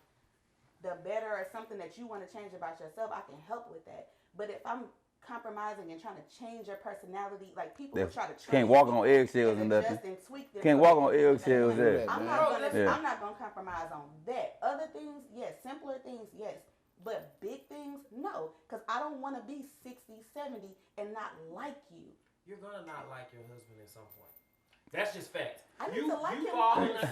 the better or something that you want to change about yourself. I can help with that. But if I'm compromising and trying to change your personality, like people will try to Can't train walk people on eggshells and adjust nothing. and tweak them Can't so walk they on can do what they eggshells want. there. I'm man. not gonna. Yeah. I'm not gonna compromise on that. Other things, yes. Simpler things, yes. But big things, no. Because I don't want to be 60, 70 and not like you. you're gonna not like your husband at some point. That's just fact. I need to like him.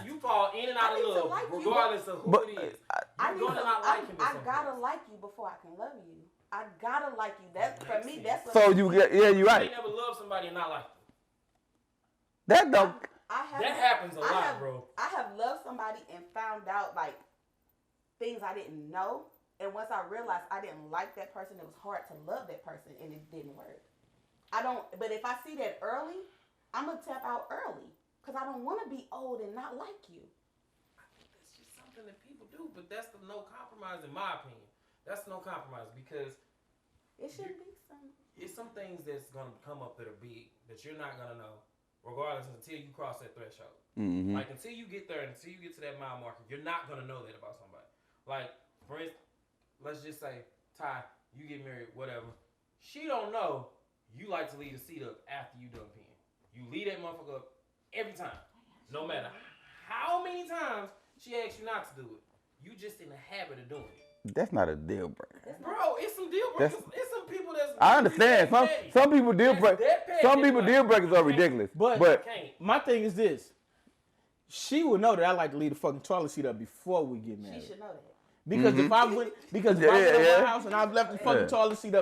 You fall in and I out need of to love, like you, regardless of who But it is. I You're gonna not like him at I some gotta point. like you before I can love you. I gotta like you. That for Makes me, sense. that's what So you get, yeah, you're You right. ain't never love somebody and not like them. That don't. I have. That happens a I lot, have, bro. I have loved somebody and found out like things I didn't know, and once I realized I didn't like that person, it was hard to love that person, and it didn't work. I don't. But if I see that early, I'm gonna tap out early because I don't want to be old and not like you. I think that's just something that people do, but that's the no compromise in my opinion. That's no compromise because It should be some. it's some things that's gonna come up that are big that you're not gonna know, regardless until you cross that threshold. Mm-hmm. Like until you get there, until you get to that mile marker, you're not gonna know that about somebody. Like for instance, let's just say Ty, you get married, whatever. She don't know you like to leave the seat up after you done peeing. You leave that motherfucker up every time, no matter how many times she asks you not to do it. You just in the habit of doing it. That's not a deal breaker. Bro, it's some deal breakers. It's some people that's. I understand. Some people deal break. Some people deal breakers are ridiculous. But Can't. my thing is this: she would know that I like to leave the fucking toilet seat up before we get She married. should know that. Because if I went, Yeah, over yeah. my house and I've left the fucking Yeah. toilet seat up